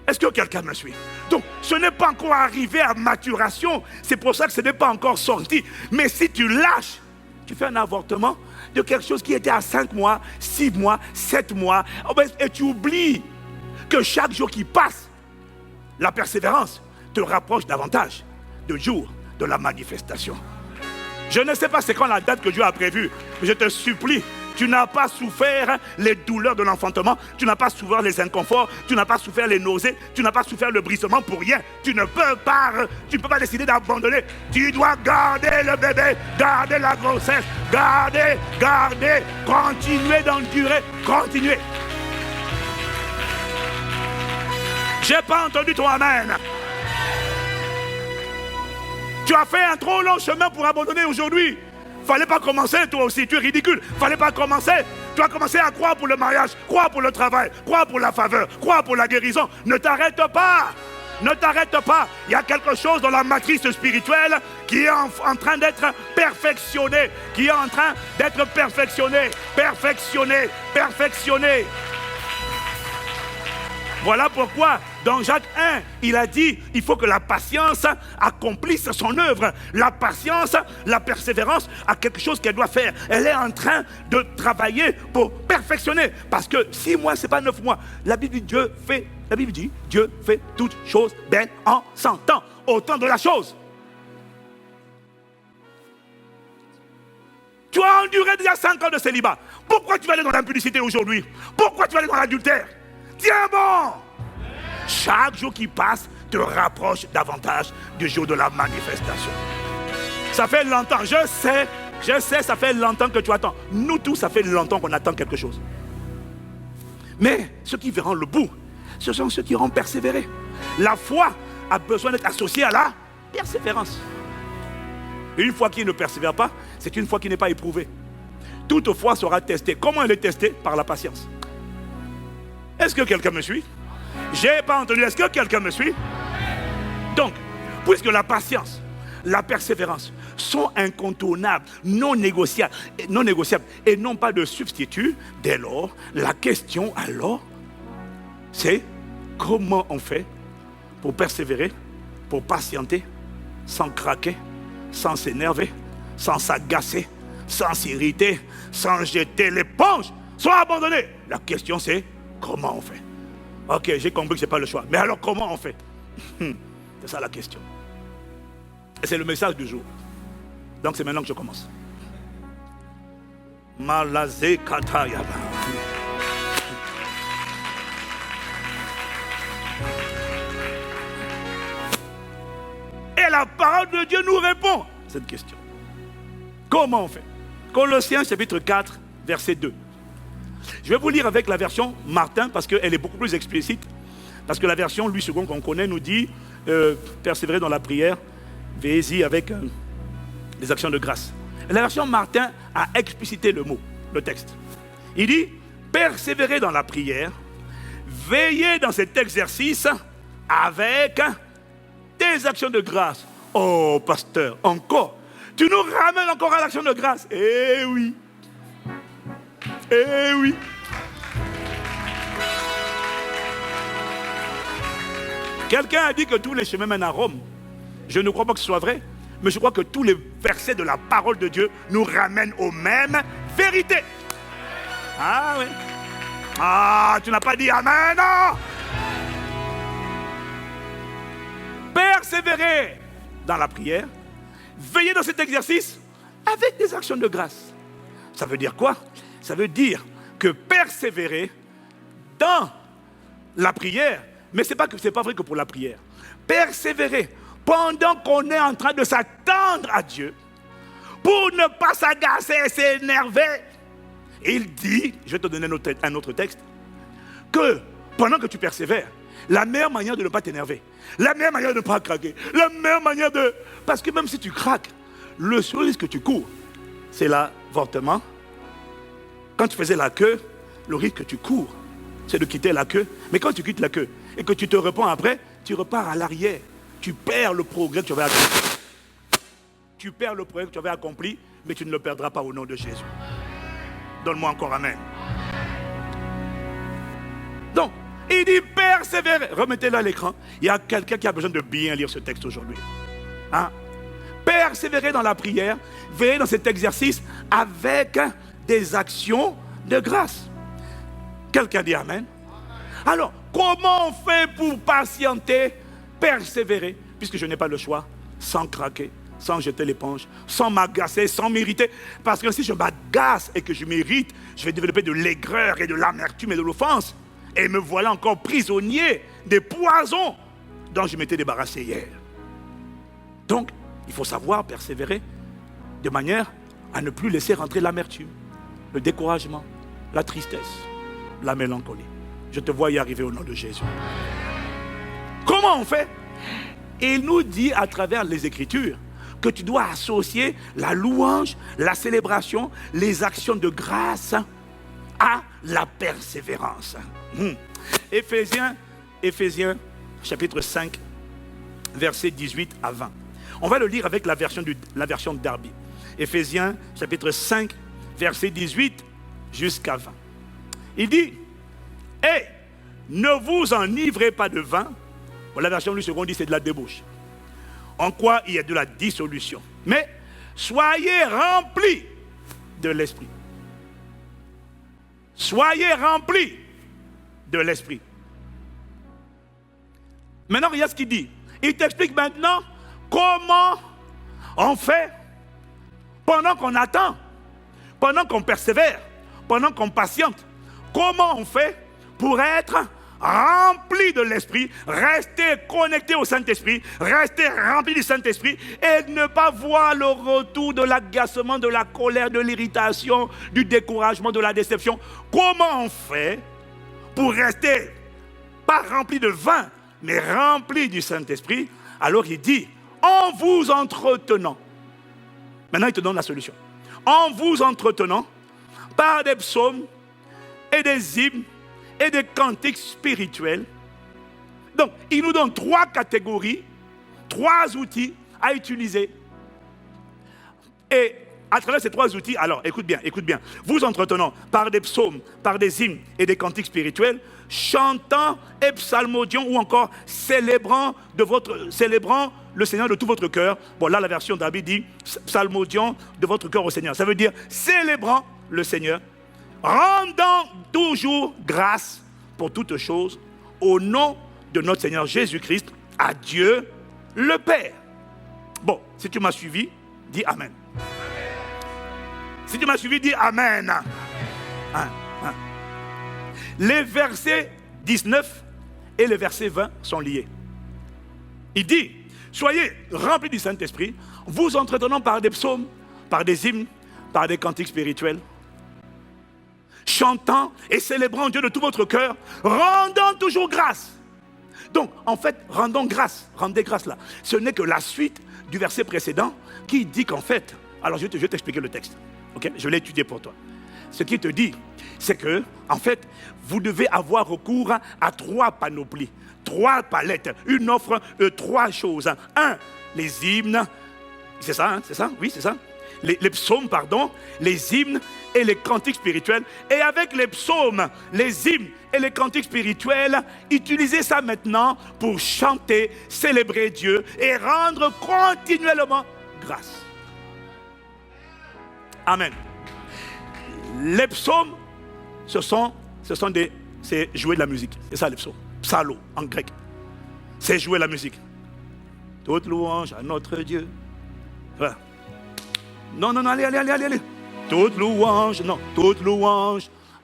Est-ce que quelqu'un me suit? Donc, ce n'est pas encore arrivé à maturation. C'est pour ça que ce n'est pas encore sorti. Mais si tu lâches, tu fais un avortement de quelque chose qui était à 5 mois, 6 mois, 7 mois. Et tu oublies que chaque jour qui passe, la persévérance te rapproche davantage du jour de la manifestation. Je ne sais pas c'est quand la date que Dieu a prévue, mais je te supplie, tu n'as pas souffert les douleurs de l'enfantement, tu n'as pas souffert les inconforts, tu n'as pas souffert les nausées, tu n'as pas souffert le brisement pour rien. Tu ne peux pas décider d'abandonner. Tu dois garder le bébé, garder la grossesse, garder, continuer d'endurer, continuer. J'ai pas entendu ton amen. Tu as fait un trop long chemin pour abandonner aujourd'hui. Fallait pas commencer toi aussi, tu es ridicule. Fallait pas commencer. Tu as commencé à croire pour le mariage, croire pour le travail, croire pour la faveur, croire pour la guérison. Ne t'arrête pas. Ne t'arrête pas. Il y a quelque chose dans la matrice spirituelle qui est en train d'être perfectionné. Qui est en train d'être perfectionné. Voilà pourquoi dans Jacques 1, il a dit, il faut que la patience accomplisse son œuvre. La patience, la persévérance a quelque chose qu'elle doit faire. Elle est en train de travailler pour perfectionner. Parce que 6 mois, ce n'est pas 9 mois. La Bible dit, Dieu fait toutes choses belles en son temps, au temps de la chose. Tu as enduré déjà 5 ans de célibat. Pourquoi tu vas aller dans l'impudicité aujourd'hui? Pourquoi tu vas aller dans l'adultère? Tiens bon! Chaque jour qui passe te rapproche davantage du jour de la manifestation. Ça fait longtemps, je sais, ça fait longtemps que tu attends. Nous tous, ça fait longtemps qu'on attend quelque chose. Mais ceux qui verront le bout, ce sont ceux qui auront persévéré. La foi a besoin d'être associée à la persévérance. Une foi qui ne persévère pas, c'est une foi qui n'est pas éprouvée. Toute foi sera testée. Comment elle est testée? Par la patience. Est-ce que quelqu'un me suit? J'ai pas entendu. Est-ce que quelqu'un me suit? Donc, puisque la patience, la persévérance sont incontournables, non négociables et non pas de substitut, dès lors, la question alors, c'est comment on fait pour persévérer, pour patienter, sans craquer, sans s'énerver, sans s'agacer, sans s'irriter, sans jeter l'éponge, sans abandonner. La question c'est, comment on fait? Ok, j'ai compris que ce n'est pas le choix. Mais alors comment on fait? C'est ça la question. Et c'est le message du jour. Donc c'est maintenant que je commence. Malazé Katayaba. Et la parole de Dieu nous répond à cette question. Comment on fait? Colossiens chapitre 4, verset 2. Je vais vous lire avec la version Martin parce qu'elle est beaucoup plus explicite. Parce que la version Louis II qu'on connaît nous dit persévérer dans la prière, veillez-y avec les actions de grâce. Et la version Martin a explicité le mot, le texte. Il dit persévérer dans la prière, veillez dans cet exercice avec des actions de grâce. Oh pasteur, encore. Tu nous ramènes encore à l'action de grâce. Eh oui. Eh oui. Quelqu'un a dit que tous les chemins mènent à Rome. Je ne crois pas que ce soit vrai, mais je crois que tous les versets de la parole de Dieu nous ramènent aux mêmes vérités. Ah oui. Ah, tu n'as pas dit Amen, non. Persévérer dans la prière, veiller dans cet exercice avec des actions de grâce. Ça veut dire quoi? Ça veut dire que persévérer dans la prière, mais ce n'est pas vrai que pour la prière. Persévérer pendant qu'on est en train de s'attendre à Dieu, pour ne pas s'agacer et s'énerver. Il dit, je vais te donner un autre texte, que pendant que tu persévères, la meilleure manière de ne pas t'énerver, la meilleure manière de ne pas craquer, la meilleure manière de... Parce que même si tu craques, le seul risque que tu cours, c'est l'avortement. Quand tu faisais la queue, le risque que tu cours, c'est de quitter la queue. Mais quand tu quittes la queue et que tu te réponds après, tu repars à l'arrière. Tu perds le progrès que tu avais accompli. Tu perds le progrès que tu avais accompli, mais tu ne le perdras pas au nom de Jésus. Donne-moi encore Amen. Donc, il dit persévérer. Remettez-le à l'écran. Il y a quelqu'un qui a besoin de bien lire ce texte aujourd'hui. Hein? Persévérer dans la prière, veiller dans cet exercice avec des actions de grâce. Quelqu'un dit Amen. Alors, comment on fait pour patienter, persévérer, puisque je n'ai pas le choix, sans craquer, sans jeter l'éponge, sans m'agacer, sans m'irriter. Parce que si je m'agace et que je m'irrite, je vais développer de l'aigreur et de l'amertume et de l'offense. Et me voilà encore prisonnier des poisons dont je m'étais débarrassé hier. Donc, il faut savoir persévérer de manière à ne plus laisser rentrer l'amertume, le découragement, la tristesse, la mélancolie. Je te vois y arriver au nom de Jésus. Comment on fait? Il nous dit à travers les Écritures que tu dois associer la louange, la célébration, les actions de grâce à la persévérance. Éphésiens chapitre 5, versets 18 à 20. On va le lire avec la version de Darby. Éphésiens chapitre 5, verset 18 jusqu'à 20. Il dit, hey, ne vous enivrez pas de vin. Bon, la version du second dit c'est de la débauche. En quoi il y a de la dissolution. Mais soyez remplis de l'esprit. Soyez remplis de l'esprit. Maintenant, regarde ce qu'il dit. Il t'explique maintenant comment on fait pendant qu'on attend, pendant qu'on persévère, pendant qu'on patiente. Comment on fait pour être rempli de l'Esprit, rester connecté au Saint-Esprit, rester rempli du Saint-Esprit et ne pas voir le retour de l'agacement, de la colère, de l'irritation, du découragement, de la déception. Comment on fait pour rester pas rempli de vin, mais rempli du Saint-Esprit? Alors il dit, en vous entretenant. Maintenant il te donne la solution. En vous entretenant par des psaumes et des hymnes et des cantiques spirituels. Donc, il nous donne 3 catégories, 3 outils à utiliser. Et à travers ces 3 outils, alors écoute bien, vous entretenant par des psaumes, par des hymnes et des cantiques spirituels, chantant et psalmodiant ou encore célébrant le Seigneur de tout votre cœur. Bon, là la version d'Arby dit psalmodiant de votre cœur au Seigneur. Ça veut dire célébrant le Seigneur, rendant toujours grâce pour toutes choses au nom de notre Seigneur Jésus-Christ à Dieu le Père. Bon, si tu m'as suivi, dis Amen. Si tu m'as suivi, dis Amen. Les versets 19 et le verset 20 sont liés. Il dit, soyez remplis du Saint-Esprit, vous entretenant par des psaumes, par des hymnes, par des cantiques spirituels, chantant et célébrant Dieu de tout votre cœur, rendant toujours grâce. Donc, en fait, rendez grâce là. Ce n'est que la suite du verset précédent qui dit qu'en fait, alors je vais t'expliquer le texte. Okay? Je l'ai étudié pour toi. Ce qui te dit, c'est que, en fait, vous devez avoir recours à 3 panoplies, 3 palettes, une offre de 3 choses. 1, les hymnes C'est ça, hein, c'est ça, oui, c'est ça. Les psaumes, pardon, les hymnes et les cantiques spirituels. Et avec les psaumes, les hymnes et les cantiques spirituels, utilisez ça maintenant pour chanter, célébrer Dieu et rendre continuellement grâce. Amen. Les psaumes, c'est jouer de la musique. C'est ça les psaumes. Psalo en grec. C'est jouer la musique. Toute louange à notre Dieu. Voilà. Non, allez. Toute louange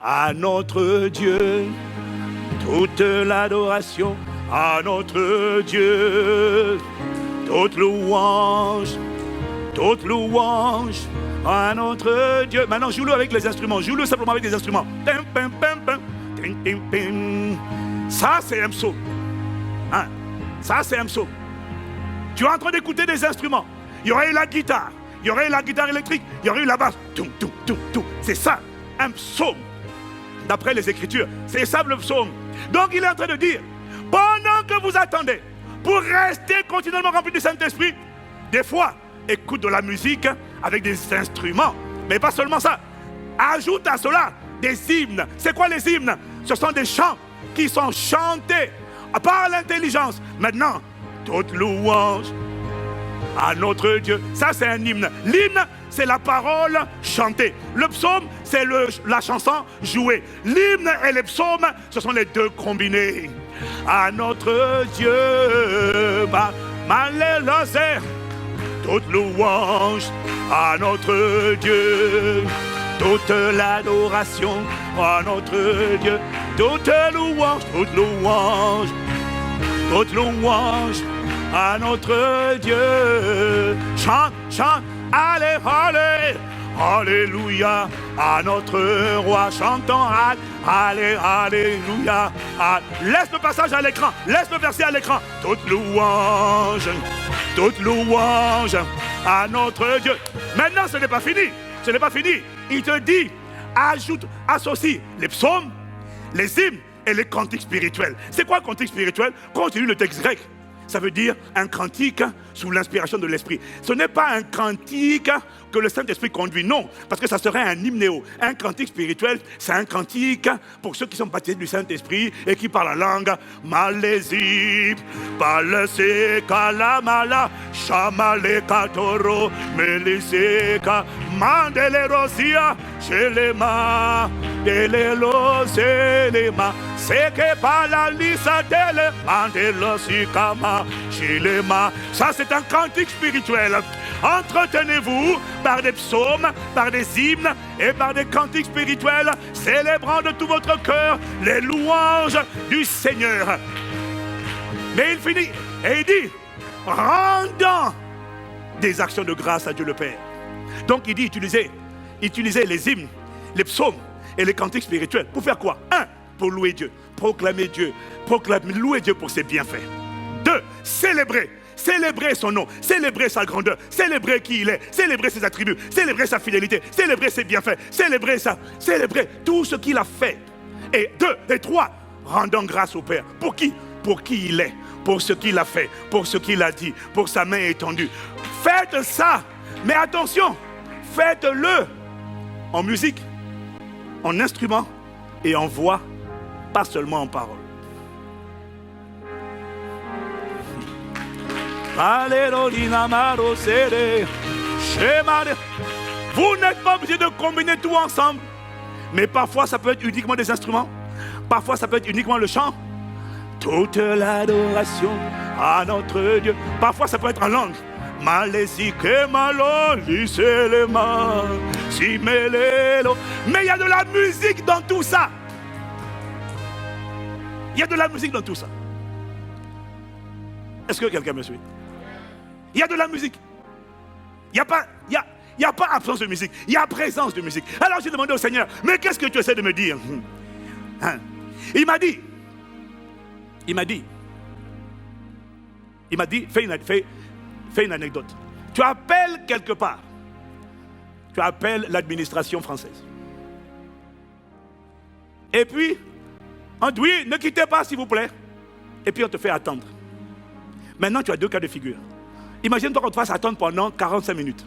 à notre Dieu. Toute l'adoration à notre Dieu. Toute louange à notre Dieu. Maintenant, joue-le avec les instruments. Joue-le simplement avec des instruments. Ça, c'est un psaume. Hein? Ça, c'est un psaume. Tu es en train d'écouter des instruments. Il y aurait eu la guitare. Il y aurait eu la guitare électrique. Il y aurait eu la basse. Tout. C'est ça, un psaume. D'après les Écritures, c'est ça le psaume. Donc, il est en train de dire, pendant que vous attendez, pour rester continuellement rempli du Saint-Esprit, des fois, écoute de la musique avec des instruments. Mais pas seulement ça. Ajoute à cela des hymnes. C'est quoi les hymnes? Ce sont des chants qui sont chantés par l'intelligence. Maintenant, toute louange à notre Dieu. Ça, c'est un hymne. L'hymne, c'est la parole chantée. Le psaume, c'est la chanson jouée. L'hymne et les psaumes, ce sont les deux combinés. À notre Dieu, malheureusement, toute louange à notre Dieu. Toute l'adoration à notre Dieu. Toute louange à notre Dieu. Chante, allez, alléluia à notre roi. Chantons, alléluia. Laisse le passage à l'écran, laisse le verset à l'écran. Toute louange à notre Dieu. Maintenant, ce n'est pas fini. Il te dit, associe les psaumes, les hymnes et les cantiques spirituels. C'est quoi un cantique spirituel? Continue le texte grec. Ça veut dire un cantique sous l'inspiration de l'Esprit. Ce n'est pas un cantique que le Saint-Esprit conduit, non, parce que ça serait un hymnéo. Un cantique spirituel, c'est un cantique pour ceux qui sont baptisés du Saint-Esprit et qui parlent la langue. Malézip, paleseka lamala, chamaleka toro, meliseka, mandelerosia, chelema, deleloselema, seke palalisa dele, mandelosikama, chelema. Ça, c'est un cantique spirituel. Entretenez-vous par des psaumes, par des hymnes et par des cantiques spirituels, célébrant de tout votre cœur les louanges du Seigneur. Mais il finit et il dit, rendant des actions de grâce à Dieu le Père. Donc il dit, utilisez les hymnes, les psaumes et les cantiques spirituels. Pour faire quoi? 1. Pour louer Dieu, proclamer Dieu, louer Dieu pour ses bienfaits. 2. Célébrer son nom, célébrer sa grandeur, célébrer qui il est, célébrer ses attributs, célébrer sa fidélité, célébrer ses bienfaits, célébrer tout ce qu'il a fait. Et 2 et 3, rendant grâce au Père. Pour qui? Pour qui il est, pour ce qu'il a fait, pour ce qu'il a dit, pour sa main étendue. Faites ça, mais attention, faites-le en musique, en instrument et en voix, pas seulement en parole. Vous n'êtes pas obligé de combiner tout ensemble. Mais parfois ça peut être uniquement des instruments. Parfois ça peut être uniquement le chant. Toute l'adoration à notre Dieu. Parfois ça peut être en langue. Mais il y a de la musique dans tout ça. Il y a de la musique dans tout ça. Est-ce que quelqu'un me suit? Il y a de la musique. Il n'y a pas absence de musique. Il y a présence de musique. Alors j'ai demandé au Seigneur, mais qu'est-ce que tu essaies de me dire? Il m'a dit, fais une anecdote. Tu appelles quelque part. Tu appelles l'administration française. Et puis, on dit, oui, ne quittez pas s'il vous plaît. Et puis on te fait attendre. Maintenant, tu as 2 cas de figure. Imagine-toi qu'on te fasse attendre pendant 45 minutes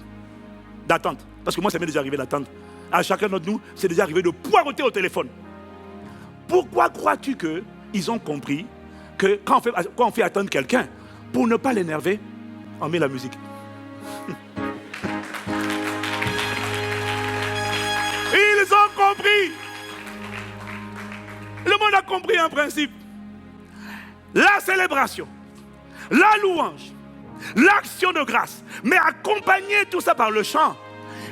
d'attente. Parce que moi, ça m'est déjà arrivé d'attendre. À chacun d'entre nous, c'est déjà arrivé de poireauter au téléphone. Pourquoi crois-tu qu'ils ont compris que quand on fait attendre quelqu'un, pour ne pas l'énerver, on met la musique. Ils ont compris. Le monde a compris un principe. La célébration, la louange, l'action de grâce, mais accompagner tout ça par le chant,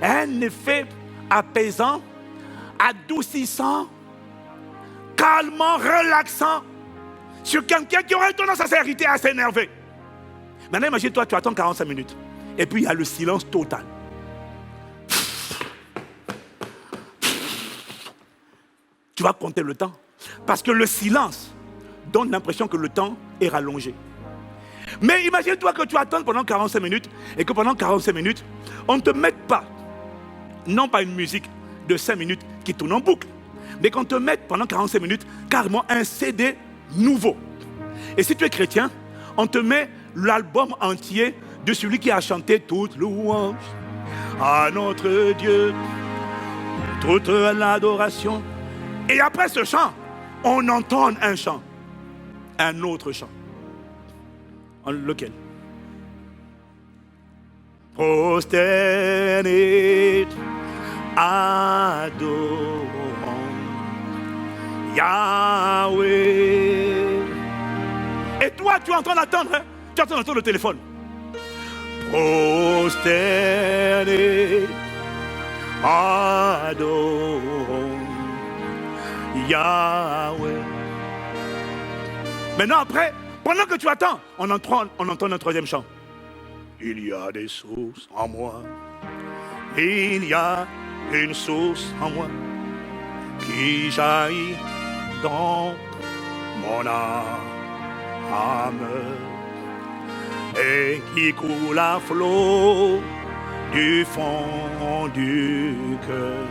un effet apaisant, adoucissant, calmant, relaxant sur quelqu'un qui aurait tendance à s'irriter, à s'énerver. Maintenant, imagine-toi, tu attends 45 minutes et puis il y a le silence total. Tu vas compter le temps parce que le silence donne l'impression que le temps est rallongé. Mais imagine-toi que tu attends pendant 45 minutes et que pendant 45 minutes, on ne te mette pas, non pas une musique de 5 minutes qui tourne en boucle, mais qu'on te mette pendant 45 minutes carrément un CD nouveau. Et si tu es chrétien, on te met l'album entier de celui qui a chanté toute louange à notre Dieu, toute l'adoration. Et après ce chant, on entend un chant, un autre chant. Lequel? Prosterné, adorons Yahweh. Et toi, tu es en train d'attendre, hein? Tu es en train d'entendre le téléphone. Prosterné, adorons Yahweh. Maintenant, après, pendant que tu attends, on entend un troisième chant. Il y a des sources en moi. Il y a une source en moi qui jaillit dans mon âme et qui coule à flot du fond du cœur.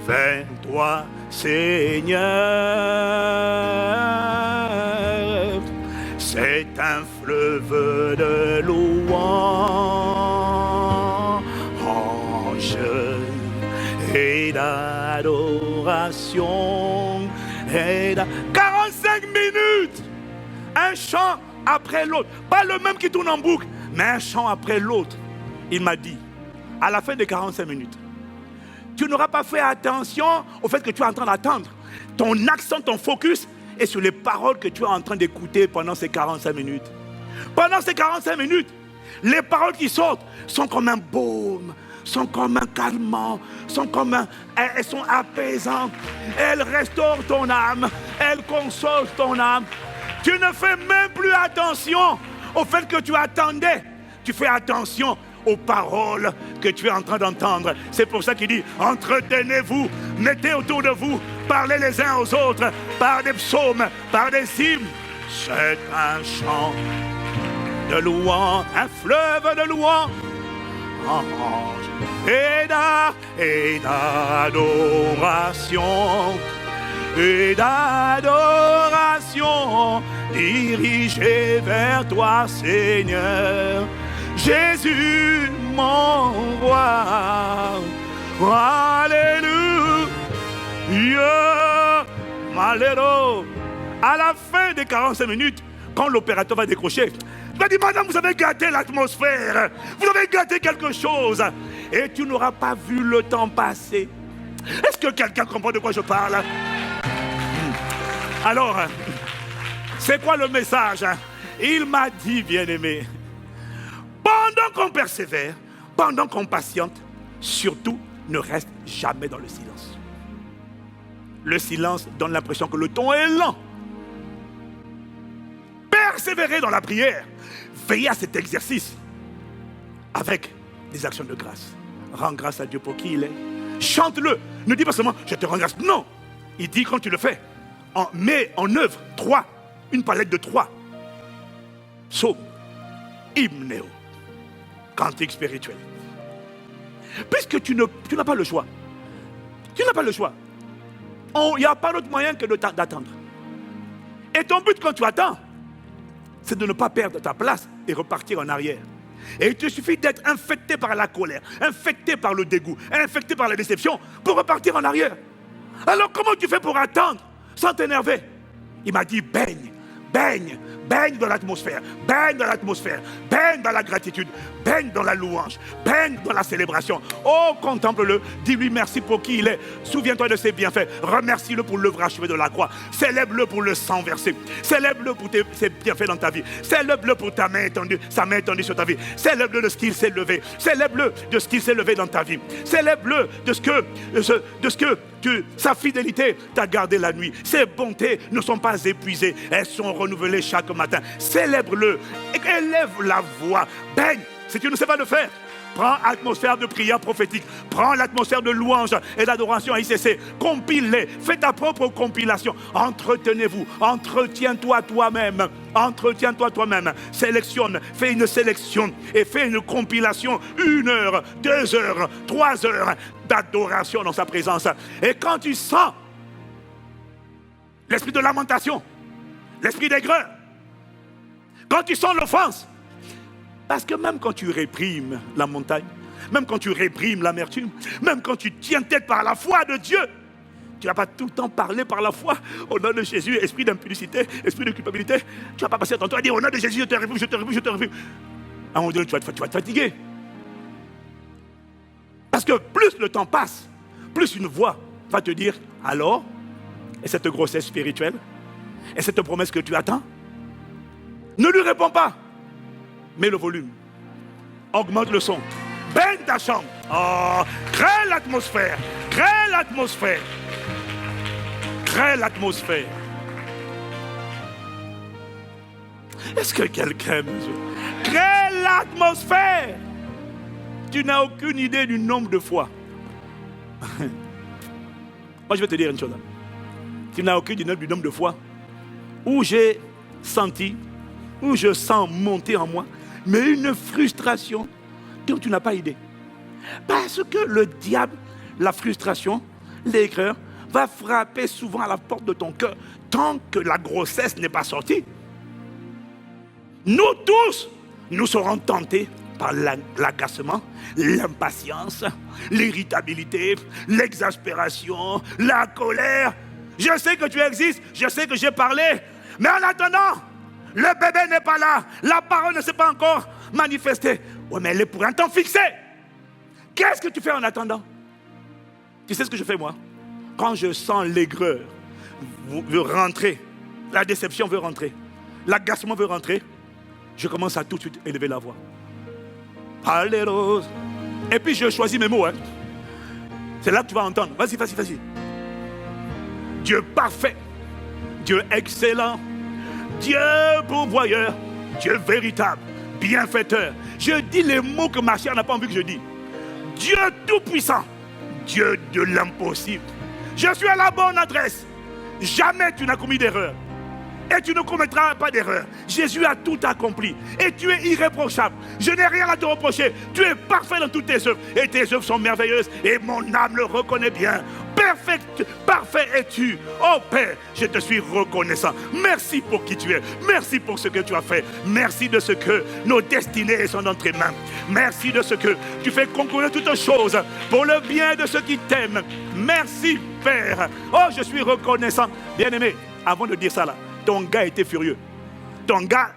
Vers toi, Seigneur, c'est un fleuve de louange et d'adoration. 45 minutes, un chant après l'autre. Pas le même qui tourne en boucle, mais un chant après l'autre. Il m'a dit, à la fin des 45 minutes, tu n'auras pas fait attention au fait que tu es en train d'attendre. Ton accent, ton focus est sur les paroles que tu es en train d'écouter pendant ces 45 minutes. Pendant ces 45 minutes, les paroles qui sortent sont comme un baume, sont comme un calmant, elles sont apaisantes. Elles restaurent ton âme, elles consolent ton âme. Tu ne fais même plus attention au fait que tu attendais. Tu fais attention aux paroles que tu es en train d'entendre. C'est pour ça qu'il dit, entretenez-vous, mettez autour de vous, parlez les uns aux autres, par des psaumes, par des hymnes. C'est un chant de louange, un fleuve de louange et d'adoration, dirigé vers toi, Seigneur. Jésus, mon roi, alléluia, alléluia. À la fin des 45 minutes, quand l'opérateur va décrocher, il va dire, madame, vous avez gâté l'atmosphère, vous avez gâté quelque chose, et tu n'auras pas vu le temps passer. Est-ce que quelqu'un comprend de quoi je parle? Alors, c'est quoi le message? Il m'a dit, bien-aimé, pendant qu'on persévère, pendant qu'on patiente, surtout, ne reste jamais dans le silence. Le silence donne l'impression que le ton est lent. Persévérez dans la prière. Veillez à cet exercice avec des actions de grâce. Rends grâce à Dieu pour qui il est. Chante-le. Ne dis pas seulement, je te rends grâce. Non. Il dit, quand tu le fais, mets en œuvre une palette de 3. Psaume, hymne, cantique spirituel. Puisque tu n'as pas le choix. Tu n'as pas le choix. Il n'y a pas d'autre moyen que d'attendre. Et ton but quand tu attends, c'est de ne pas perdre ta place et repartir en arrière. Et il te suffit d'être infecté par la colère, infecté par le dégoût, infecté par la déception pour repartir en arrière. Alors comment tu fais pour attendre sans t'énerver? Il m'a dit baigne, baigne, baigne dans l'atmosphère, baigne dans l'atmosphère, baigne dans la gratitude, baigne dans la louange, baigne dans la célébration. Oh, contemple-le, dis-lui merci pour qui il est. Souviens-toi de ses bienfaits, remercie-le pour l'œuvre achevée de la croix, célèbre-le pour le sang versé, célèbre-le pour ses bienfaits dans ta vie, célèbre-le pour ta main étendue, sa main étendue sur ta vie, célèbre-le de ce qu'il s'est levé, célèbre-le de ce qu'il s'est levé dans ta vie, célèbre-le de ce que sa fidélité t'a gardé la nuit. Ses bontés ne sont pas épuisées, elles sont renouvelées chaque matin. Célèbre-le, élève la voix, baigne. Si tu ne sais pas le faire, prends l'atmosphère de prière prophétique, prends l'atmosphère de louange et d'adoration à ICC, compile-les, fais ta propre compilation, entretenez-vous, entretiens-toi toi-même, sélectionne, fais une sélection et fais une compilation, 1 heure, 2 heures, 3 heures d'adoration dans sa présence. Et quand tu sens l'esprit de lamentation, l'esprit d'aigreur, quand tu sens l'offense, parce que même quand tu réprimes la montagne, même quand tu réprimes l'amertume, même quand tu tiens tête par la foi de Dieu, tu ne vas pas tout le temps parler par la foi au nom de Jésus, esprit d'impudicité, esprit de culpabilité. Tu ne vas pas passer ton temps à dire au nom de Jésus, je te réprime, je te réprime, je te réprime. À un moment donné, tu vas te fatiguer. Parce que plus le temps passe, plus une voix va te dire alors, et cette grossesse spirituelle, et cette promesse que tu attends, ne lui réponds pas. Mets le volume, augmente le son, baigne ta chambre, crée l'atmosphère, crée l'atmosphère, crée l'atmosphère. Est-ce que quelqu'un me dit, crée l'atmosphère? Tu n'as aucune idée du nombre de fois. Moi je vais te dire une chose. Tu n'as aucune idée du nombre de fois où j'ai senti, où je sens monter en moi, mais une frustration dont tu n'as pas idée. Parce que le diable, la frustration, l'aigreur, va frapper souvent à la porte de ton cœur tant que la grossesse n'est pas sortie. Nous tous, nous serons tentés par l'agacement, l'impatience, l'irritabilité, l'exaspération, la colère. Je sais que tu existes, je sais que j'ai parlé, mais en attendant, le bébé n'est pas là. La parole ne s'est pas encore manifestée. Oui, mais elle est pour un temps fixé. Qu'est-ce que tu fais en attendant? Tu sais ce que je fais moi? Quand je sens l'aigreur veut rentrer, la déception veut rentrer, l'agacement veut rentrer, je commence à tout de suite élever la voix. Alléluia. Et puis je choisis mes mots. C'est là que tu vas entendre. Vas-y, vas-y, vas-y. Dieu parfait, Dieu excellent, Dieu pourvoyeur, Dieu véritable, bienfaiteur. Je dis les mots que ma chair n'a pas envie que je dise. Dieu tout-puissant, Dieu de l'impossible. Je suis à la bonne adresse. Jamais tu n'as commis d'erreur. Et tu ne commettras pas d'erreur. Jésus a tout accompli. Et tu es irréprochable. Je n'ai rien à te reprocher. Tu es parfait dans toutes tes œuvres. Et tes œuvres sont merveilleuses. Et mon âme le reconnaît bien. Parfait es-tu. Oh Père, je te suis reconnaissant. Merci pour qui tu es. Merci pour ce que tu as fait. Merci de ce que nos destinées sont dans tes mains. Merci de ce que tu fais concourir toutes choses pour le bien de ceux qui t'aiment. Merci Père. Oh, je suis reconnaissant. Bien-aimé, avant de dire ça là, ton gars était furieux. Ton gars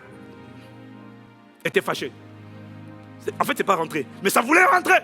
était fâché. En fait, c'est pas rentré. Mais ça voulait rentrer.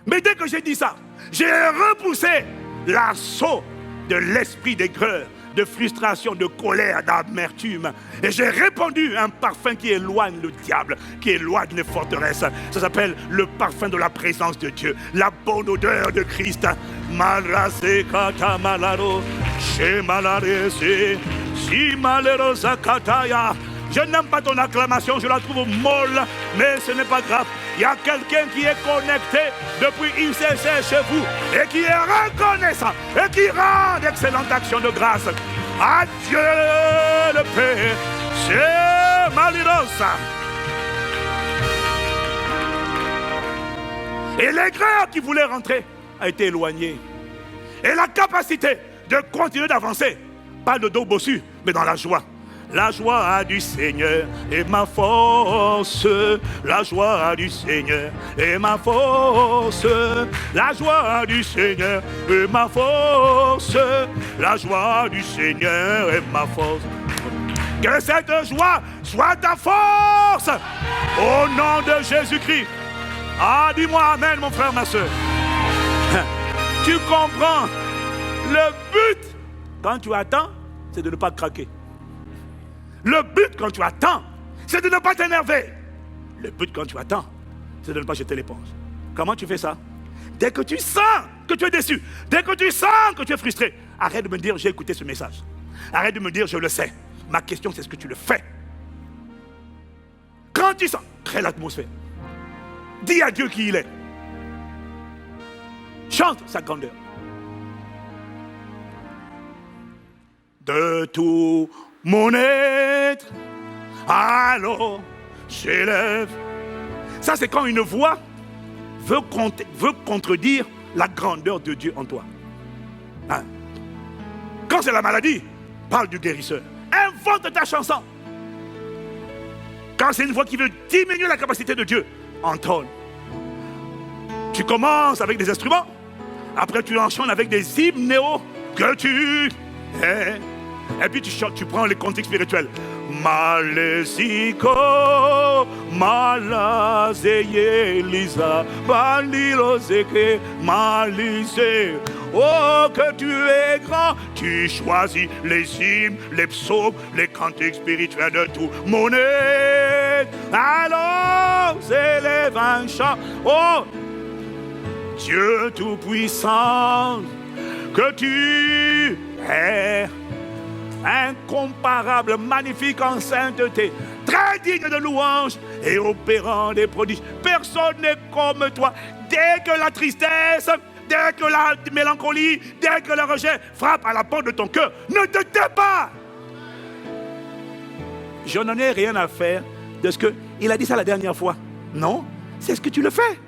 Mais dès que j'ai dit ça, j'ai repoussé l'assaut de l'esprit d'aigreur, de frustration, de colère, d'amertume. Et j'ai répandu un parfum qui éloigne le diable, qui éloigne les forteresses. Ça s'appelle le parfum de la présence de Dieu, la bonne odeur de Christ. Malase kata malaro, she malarese, si malerosa kataya. Je n'aime pas ton acclamation, je la trouve molle, mais ce n'est pas grave. Il y a quelqu'un qui est connecté depuis ICC chez vous et qui est reconnaissant et qui rend d'excellentes actions de grâce. Adieu le Père, c'est Malirosa. Et l'aigreur qui voulait rentrer a été éloigné. Et la capacité de continuer d'avancer, pas de dos bossu, mais dans la joie. La joie du Seigneur est ma force. La joie du Seigneur est ma force. La joie du Seigneur est ma force. La joie du Seigneur est ma force. Que cette joie soit ta force. Au nom de Jésus-Christ. Ah, dis-moi amen, mon frère, ma soeur. Tu comprends? Le but, quand tu attends, c'est de ne pas craquer. Le but, quand tu attends, c'est de ne pas t'énerver. Le but, quand tu attends, c'est de ne pas jeter l'éponge. Comment tu fais ça? Dès que tu sens que tu es déçu, dès que tu sens que tu es frustré, arrête de me dire, j'ai écouté ce message. Arrête de me dire, je le sais. Ma question, c'est ce que tu le fais. Quand tu sens, crée l'atmosphère. Dis à Dieu qui il est. Chante sa grandeur. De tout mon être, alors j'élève. Ça, c'est quand une voix veut contredire la grandeur de Dieu en toi. Hein? Quand c'est la maladie, parle du guérisseur. Invente ta chanson. Quand c'est une voix qui veut diminuer la capacité de Dieu, entonne. Tu commences avec des instruments, après tu enchaînes avec des hymnes néo que tu... Et puis tu chantes, tu prends les cantiques spirituels. Malesico, malazeye lisa, balilozeke, malise. Oh, que tu es grand, tu choisis les hymnes, les psaumes, les cantiques spirituels de tout mon être. Alors, s'élève un chant. Oh, Dieu Tout-Puissant, que tu es incomparable, magnifique en sainteté, très digne de louange et opérant des prodiges. Personne n'est comme toi. Dès que la tristesse, dès que la mélancolie, dès que le rejet frappe à la porte de ton cœur, ne te tais pas. Je n'en ai rien à faire de ce qu'il a dit ça la dernière fois. Non, c'est ce que tu le fais.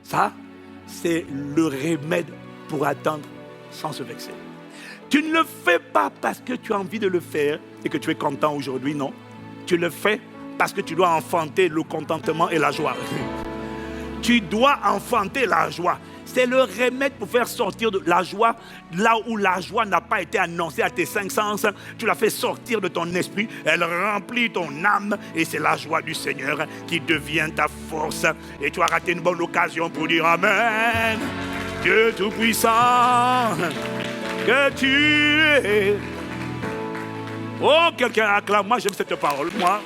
Ça, c'est le remède pour attendre sans se vexer. Tu ne le fais pas parce que tu as envie de le faire et que tu es content aujourd'hui, non. Tu le fais parce que tu dois enfanter le contentement et la joie. Tu dois enfanter la joie. C'est le remède pour faire sortir de la joie, là où la joie n'a pas été annoncée à tes cinq sens. Tu la fais sortir de ton esprit, elle remplit ton âme et c'est la joie du Seigneur qui devient ta force. Et tu as raté une bonne occasion pour dire Amen. Dieu Tout-Puissant, que tu es. Oh, quelqu'un acclame, moi j'aime cette parole, moi.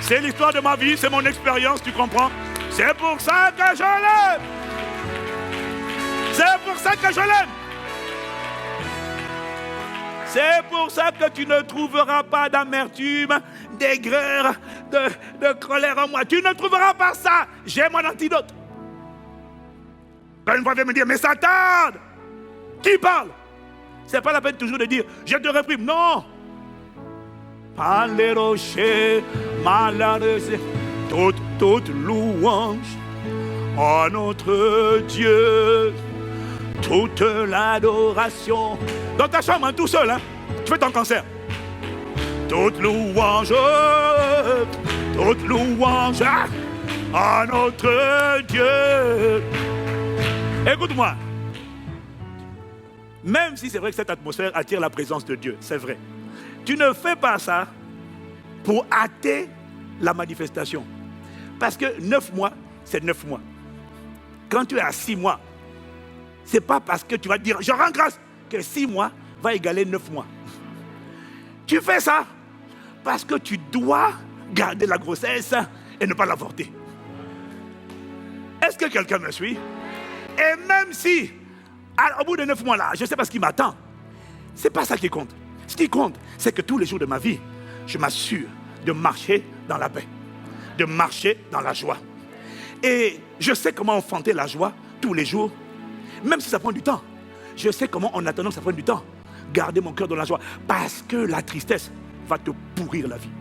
C'est l'histoire de ma vie, c'est mon expérience, tu comprends? C'est pour ça que je l'aime. C'est pour ça que je l'aime. C'est pour ça que tu ne trouveras pas d'amertume, d'aigreur, de colère en moi. Tu ne trouveras pas ça. J'ai mon antidote. Quand une fois, viens me dire, mais ça tarde. Qui parle? C'est pas la peine toujours de dire, je te réprime. Non. Par les rochers, malheureuse, toute louange à notre Dieu. Toute l'adoration. Dans ta chambre, hein, tout seul, hein, tu fais ton concert. Toute louange à notre Dieu. Écoute-moi. Même si c'est vrai que cette atmosphère attire la présence de Dieu, c'est vrai. Tu ne fais pas ça pour hâter la manifestation. Parce que 9 mois, c'est 9 mois. Quand tu es à 6 mois, c'est pas parce que tu vas dire, je rends grâce, que 6 mois va égaler 9 mois. Tu fais ça parce que tu dois garder la grossesse et ne pas l'avorter. Est-ce que quelqu'un me suit? Et même si, au bout de 9 mois là, je ne sais pas ce qui m'attend, c'est pas ça qui compte. Ce qui compte, c'est que tous les jours de ma vie, je m'assure de marcher dans la paix, de marcher dans la joie. Et je sais comment enfanter la joie tous les jours. Même si ça prend du temps, je sais comment en attendant que ça prenne du temps, garder mon cœur dans la joie. Parce que la tristesse va te pourrir la vie.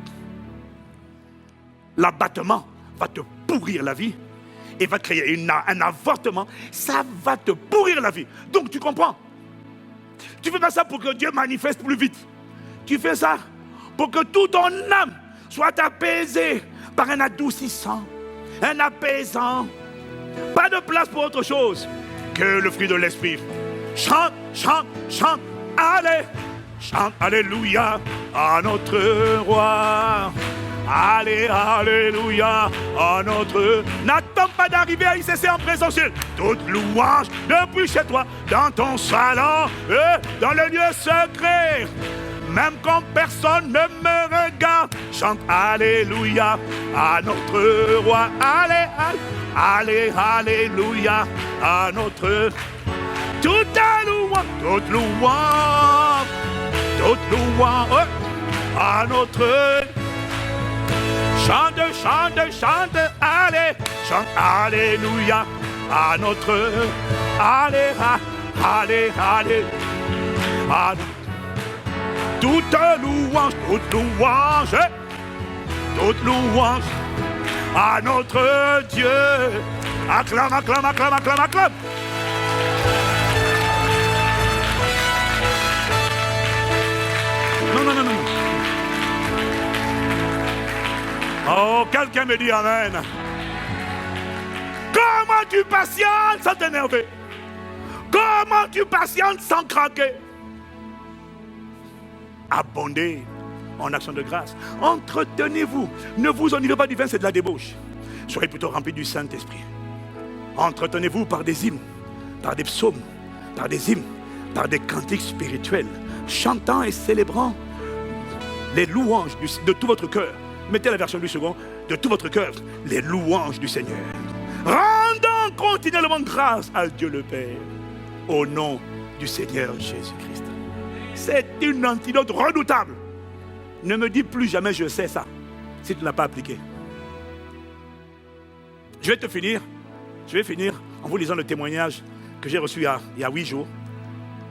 L'abattement va te pourrir la vie et va créer un avortement. Ça va te pourrir la vie. Donc tu comprends? Tu fais pas ça pour que Dieu manifeste plus vite. Tu fais ça pour que toute ton âme soit apaisée par un adoucissant, un apaisant. Pas de place pour autre chose que le fruit de l'esprit. Chante, chante, chante, allez, chante, alléluia à notre roi. Allez, alléluia à notre... N'attends pas d'arriver à ICC en présentiel. Toute louange depuis chez toi, dans ton salon, dans le lieu secret. Même quand personne ne me regarde, chante alléluia à notre roi. Allez, allez, alléluia à notre... Toute louange, toute louange, toute louange à notre... Chante, chante, chante, allez, chante alléluia à notre... Allez, allez, allez, allez. Toute louange, toute louange à notre Dieu. Acclame, acclame, acclame, acclame, acclame. Non, non, non, non. Oh, quelqu'un me dit amen. Comment tu patientes sans t'énerver? Comment tu patientes sans craquer? Abondez en action de grâce. Entretenez-vous. Ne vous enivrez pas du vin, c'est de la débauche. Soyez plutôt remplis du Saint-Esprit. Entretenez-vous par des hymnes, par des psaumes, par des hymnes, par des cantiques spirituels, chantant et célébrant les louanges de tout votre cœur. Mettez la version du second, de tout votre cœur, les louanges du Seigneur. Rendons continuellement grâce à Dieu le Père, au nom du Seigneur Jésus-Christ. C'est une antidote redoutable. Ne me dis plus jamais je sais ça, si tu ne l'as pas appliqué. Je vais finir en vous lisant le témoignage que j'ai reçu il y a 8 jours.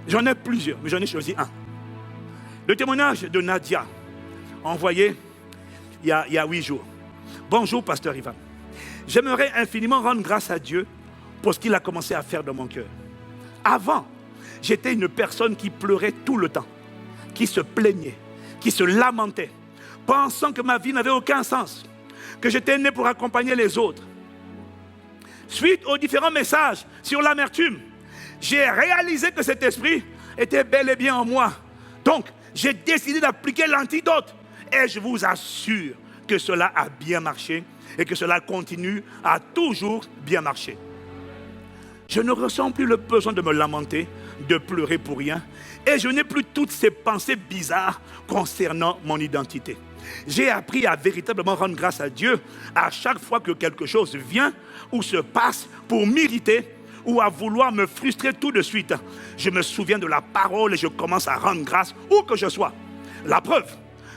J'en ai plusieurs, mais j'en ai choisi un. Le témoignage de Nadia, envoyé il y a 8 jours. Bonjour, pasteur Ivan. J'aimerais infiniment rendre grâce à Dieu pour ce qu'il a commencé à faire dans mon cœur. Avant, j'étais une personne qui pleurait tout le temps, qui se plaignait, qui se lamentait, pensant que ma vie n'avait aucun sens, que j'étais né pour accompagner les autres. Suite aux différents messages sur l'amertume, j'ai réalisé que cet esprit était bel et bien en moi. Donc, j'ai décidé d'appliquer l'antidote. Et je vous assure que cela a bien marché et que cela continue à toujours bien marcher. Je ne ressens plus le besoin de me lamenter, de pleurer pour rien. Et je n'ai plus toutes ces pensées bizarres concernant mon identité. J'ai appris à véritablement rendre grâce à Dieu à chaque fois que quelque chose vient ou se passe pour m'irriter ou à vouloir me frustrer tout de suite. Je me souviens de la parole et je commence à rendre grâce où que je sois. La preuve,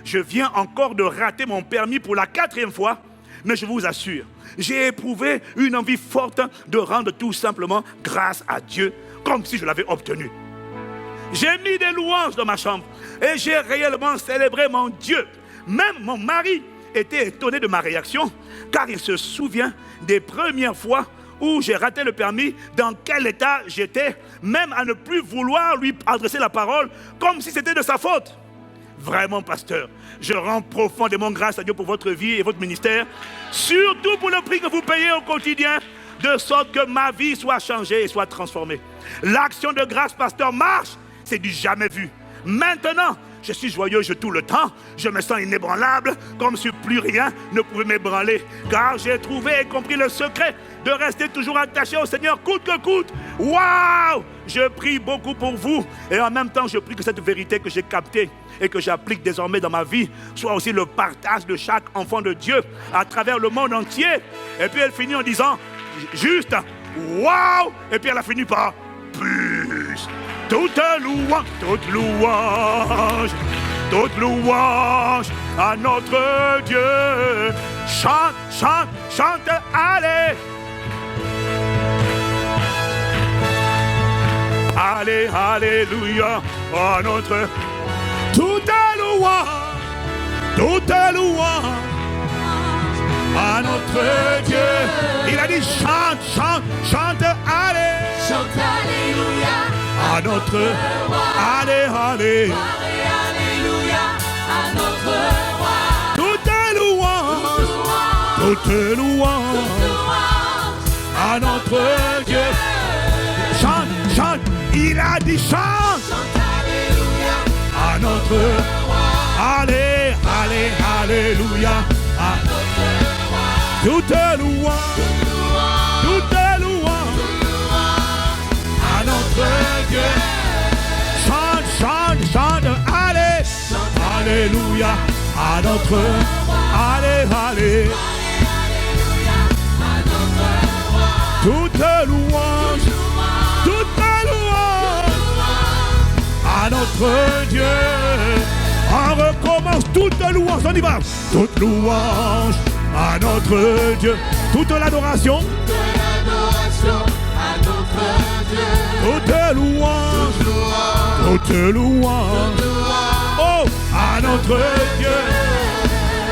je viens encore de rater mon permis pour la 4e fois, mais je vous assure, j'ai éprouvé une envie forte de rendre tout simplement grâce à Dieu, comme si je l'avais obtenu. J'ai mis des louanges dans ma chambre et j'ai réellement célébré mon Dieu. Même mon mari était étonné de ma réaction, car il se souvient des premières fois où j'ai raté le permis, dans quel état j'étais, même à ne plus vouloir lui adresser la parole, comme si c'était de sa faute. Vraiment, pasteur, je rends profondément grâce à Dieu pour votre vie et votre ministère, surtout pour le prix que vous payez au quotidien, de sorte que ma vie soit changée et soit transformée. L'action de grâce, pasteur, marche, c'est du jamais vu. Maintenant, je suis joyeuse tout le temps, je me sens inébranlable, comme si plus rien ne pouvait m'ébranler, car j'ai trouvé et compris le secret de rester toujours attaché au Seigneur, coûte que coûte. Waouh! Je prie beaucoup pour vous, et en même temps, je prie que cette vérité que j'ai captée et que j'applique désormais dans ma vie soit aussi le partage de chaque enfant de Dieu à travers le monde entier. Et puis elle finit en disant juste waouh! Et puis elle a fini par plus. Toute louange, toute louange, toute louange à notre Dieu. Chante, chante, chante, allez. Allez, alléluia à notre... Toute louange à notre Dieu. Il a dit chante, chante, chante, allez. Chante alléluia à notre... Allez, allez. alléluia toute louange à notre Dieu. Chante, chante, il a dit chante. À notre allez, allez, alléluia. Toute louange, toute louange à notre Dieu. Chante, chante, chante, allez, alléluia à notre, allez, allez. Toute louange, toute louange à notre Dieu. On recommence toute louange, on y va. Toute louange à notre Dieu. Toute l'adoration à notre Dieu. Toute louange, toute louange, oh, à notre Dieu.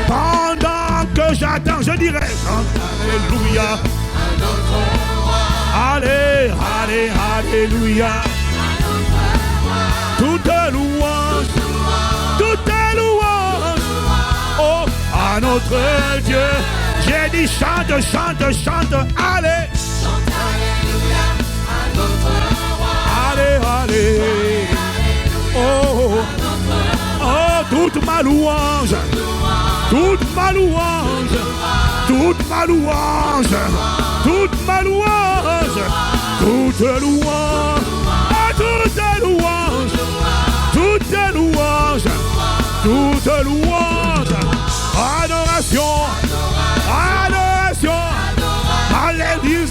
Pendant que j'attends, je dirai alléluia. Allez, allez, alléluia. Toute louange, toute louange, oh, à notre Dieu. J'ai dit chante, chante, chante, allez. Chante alléluia à notre roi. Allez, allez. Oh, oh, toute ma louange, toute ma louange, toute ma louange, toute ma louange, toute louange, toute louange, toute louange, toute louange, adoration, adoration, alléluia,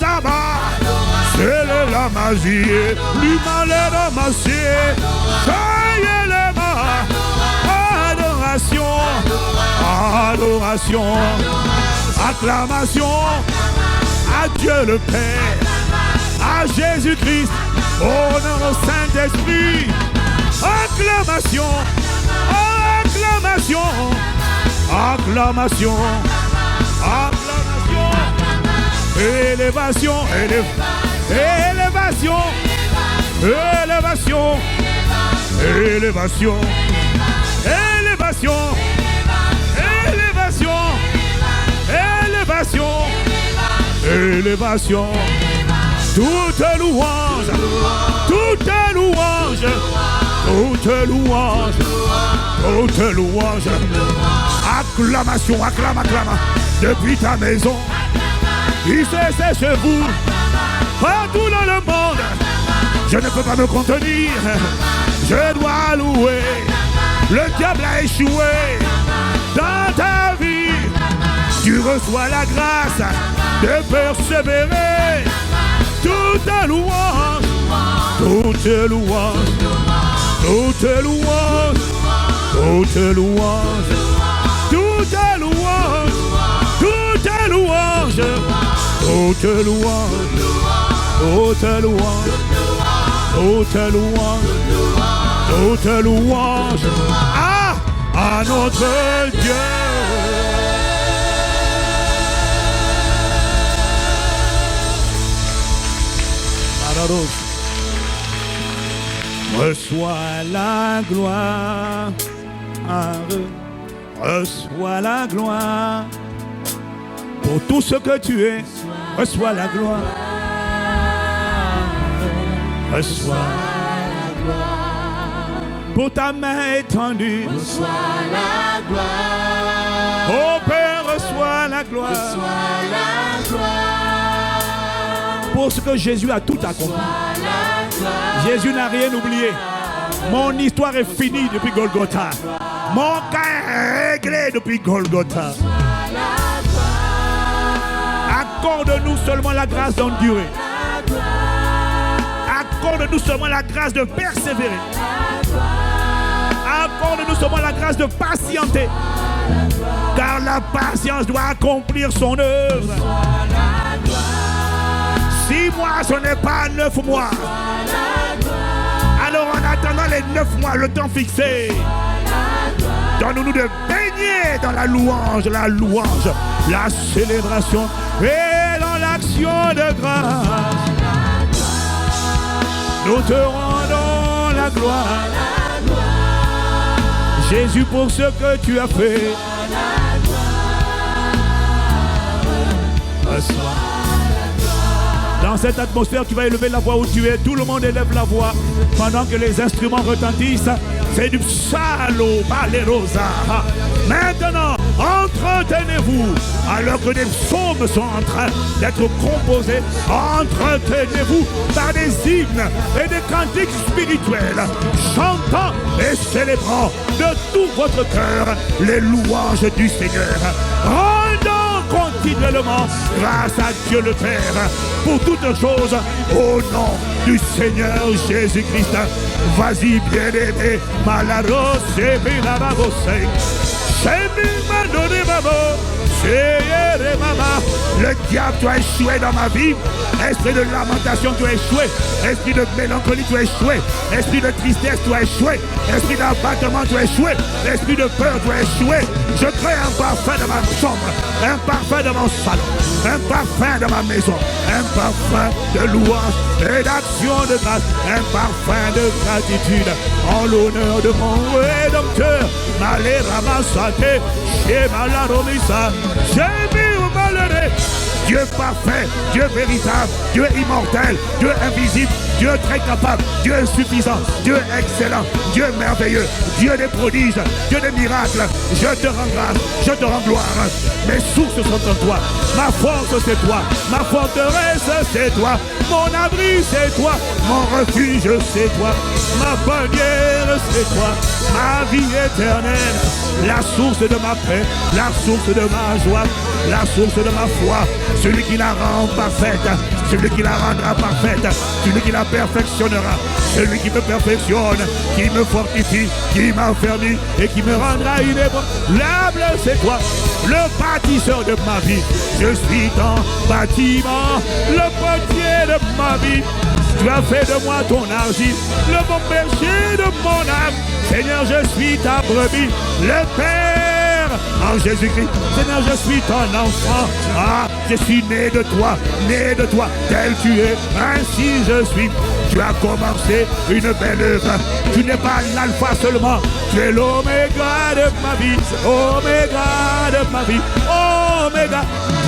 c'est le lamasier, l'humain le lamasier, soyez les mains, adoration, adoration, acclamation à Dieu le Père, à Jésus-Christ, au nom au Saint-Esprit, acclamation, acclamation, acclamation, acclamation, élévation, élévation, élévation, élévation, élévation, élévation, élévation, élévation, toute louange, toute louange, toute louange, toute louange, acclamation, acclame, acclame, depuis ta maison, ici c'est chez vous, partout dans le monde, je ne peux pas me contenir, je dois louer, le diable a échoué dans ta vie, tu reçois la grâce de persévérer, toute louange, toute louange, toute louange, toute louange, toute louange, toute louange, toute louange, toute louange, toute louange, toute louange, à notre Dieu. Reçois la gloire, reçois la gloire, pour tout ce que tu es, reçois la gloire, reçois la gloire, pour ta main étendue, reçois la gloire, oh Père, reçois la gloire, reçois la gloire, pour ce que Jésus a tout accompli. Jésus n'a rien oublié. Mon histoire est finie depuis Golgotha. Mon cas est réglé depuis Golgotha. Accorde-nous seulement la grâce d'endurer. Accorde-nous seulement la grâce de persévérer. Accorde-nous seulement la grâce de patienter. Car la patience doit accomplir son œuvre. 6 mois, ce n'est pas 9 mois. Alors en attendant les 9 mois, le temps fixé, donne-nous de baigner dans la louange, la célébration et dans l'action de grâce. Nous te rendons la gloire, Jésus, pour ce que tu as fait. reçois. Dans cette atmosphère, tu vas élever la voix où tu es. Tout le monde élève la voix pendant que les instruments retentissent. C'est du psalo, balerosa. Maintenant, entretenez-vous. Alors que des psaumes sont en train d'être composés, entretenez-vous par des hymnes et des cantiques spirituels, chantant et célébrant de tout votre cœur les louanges du Seigneur. Rendons continuellement grâce à Dieu le Père pour toutes choses au nom du Seigneur Jésus-Christ. Vas-y, bien-aimé, Malaro, c'est Bilababosé. Le diable, tu as échoué dans ma vie. Esprit de lamentation, tu as échoué. Esprit de mélancolie, tu as échoué. Esprit de tristesse, tu as échoué. Esprit d'abattement, tu as échoué. Esprit de peur, tu as échoué. Je crée un parfum dans ma chambre, un parfum dans mon salon, un parfum dans ma maison, un parfum de louange et d'action de grâce, un parfum de gratitude en l'honneur de mon Rédempteur. Malé ramassate, chez Malaromissa, j'ai mis au malheureux. Dieu parfait, Dieu véritable, Dieu immortel, Dieu invisible, Dieu très capable, Dieu suffisant, Dieu excellent, Dieu merveilleux, Dieu des prodiges, Dieu des miracles. Je te rends grâce, je te rends gloire. Mes sources sont en toi, ma force c'est toi, ma forteresse c'est toi, mon abri c'est toi, mon refuge c'est toi, ma bannière c'est toi, ma vie éternelle, la source de ma paix, la source de ma joie, la source de ma foi, celui qui la rend parfaite, celui qui la rendra parfaite, celui qui la perfectionnera, celui qui me perfectionne, qui me fortifie, qui m'affermit et qui me rendra inébranlable, c'est toi, le bâtisseur de ma vie. Je suis ton bâtiment, le portier de ma vie. Tu as fait de moi ton argile, le bon berger de mon âme. Seigneur, je suis ta brebis, le Père en Jésus-Christ. Seigneur, je suis ton enfant. Ah, je suis né de toi, tel tu es, ainsi je suis. Tu as commencé une belle œuvre. Tu n'es pas l'alpha seulement, tu es l'oméga de ma vie, oméga de ma vie, oméga.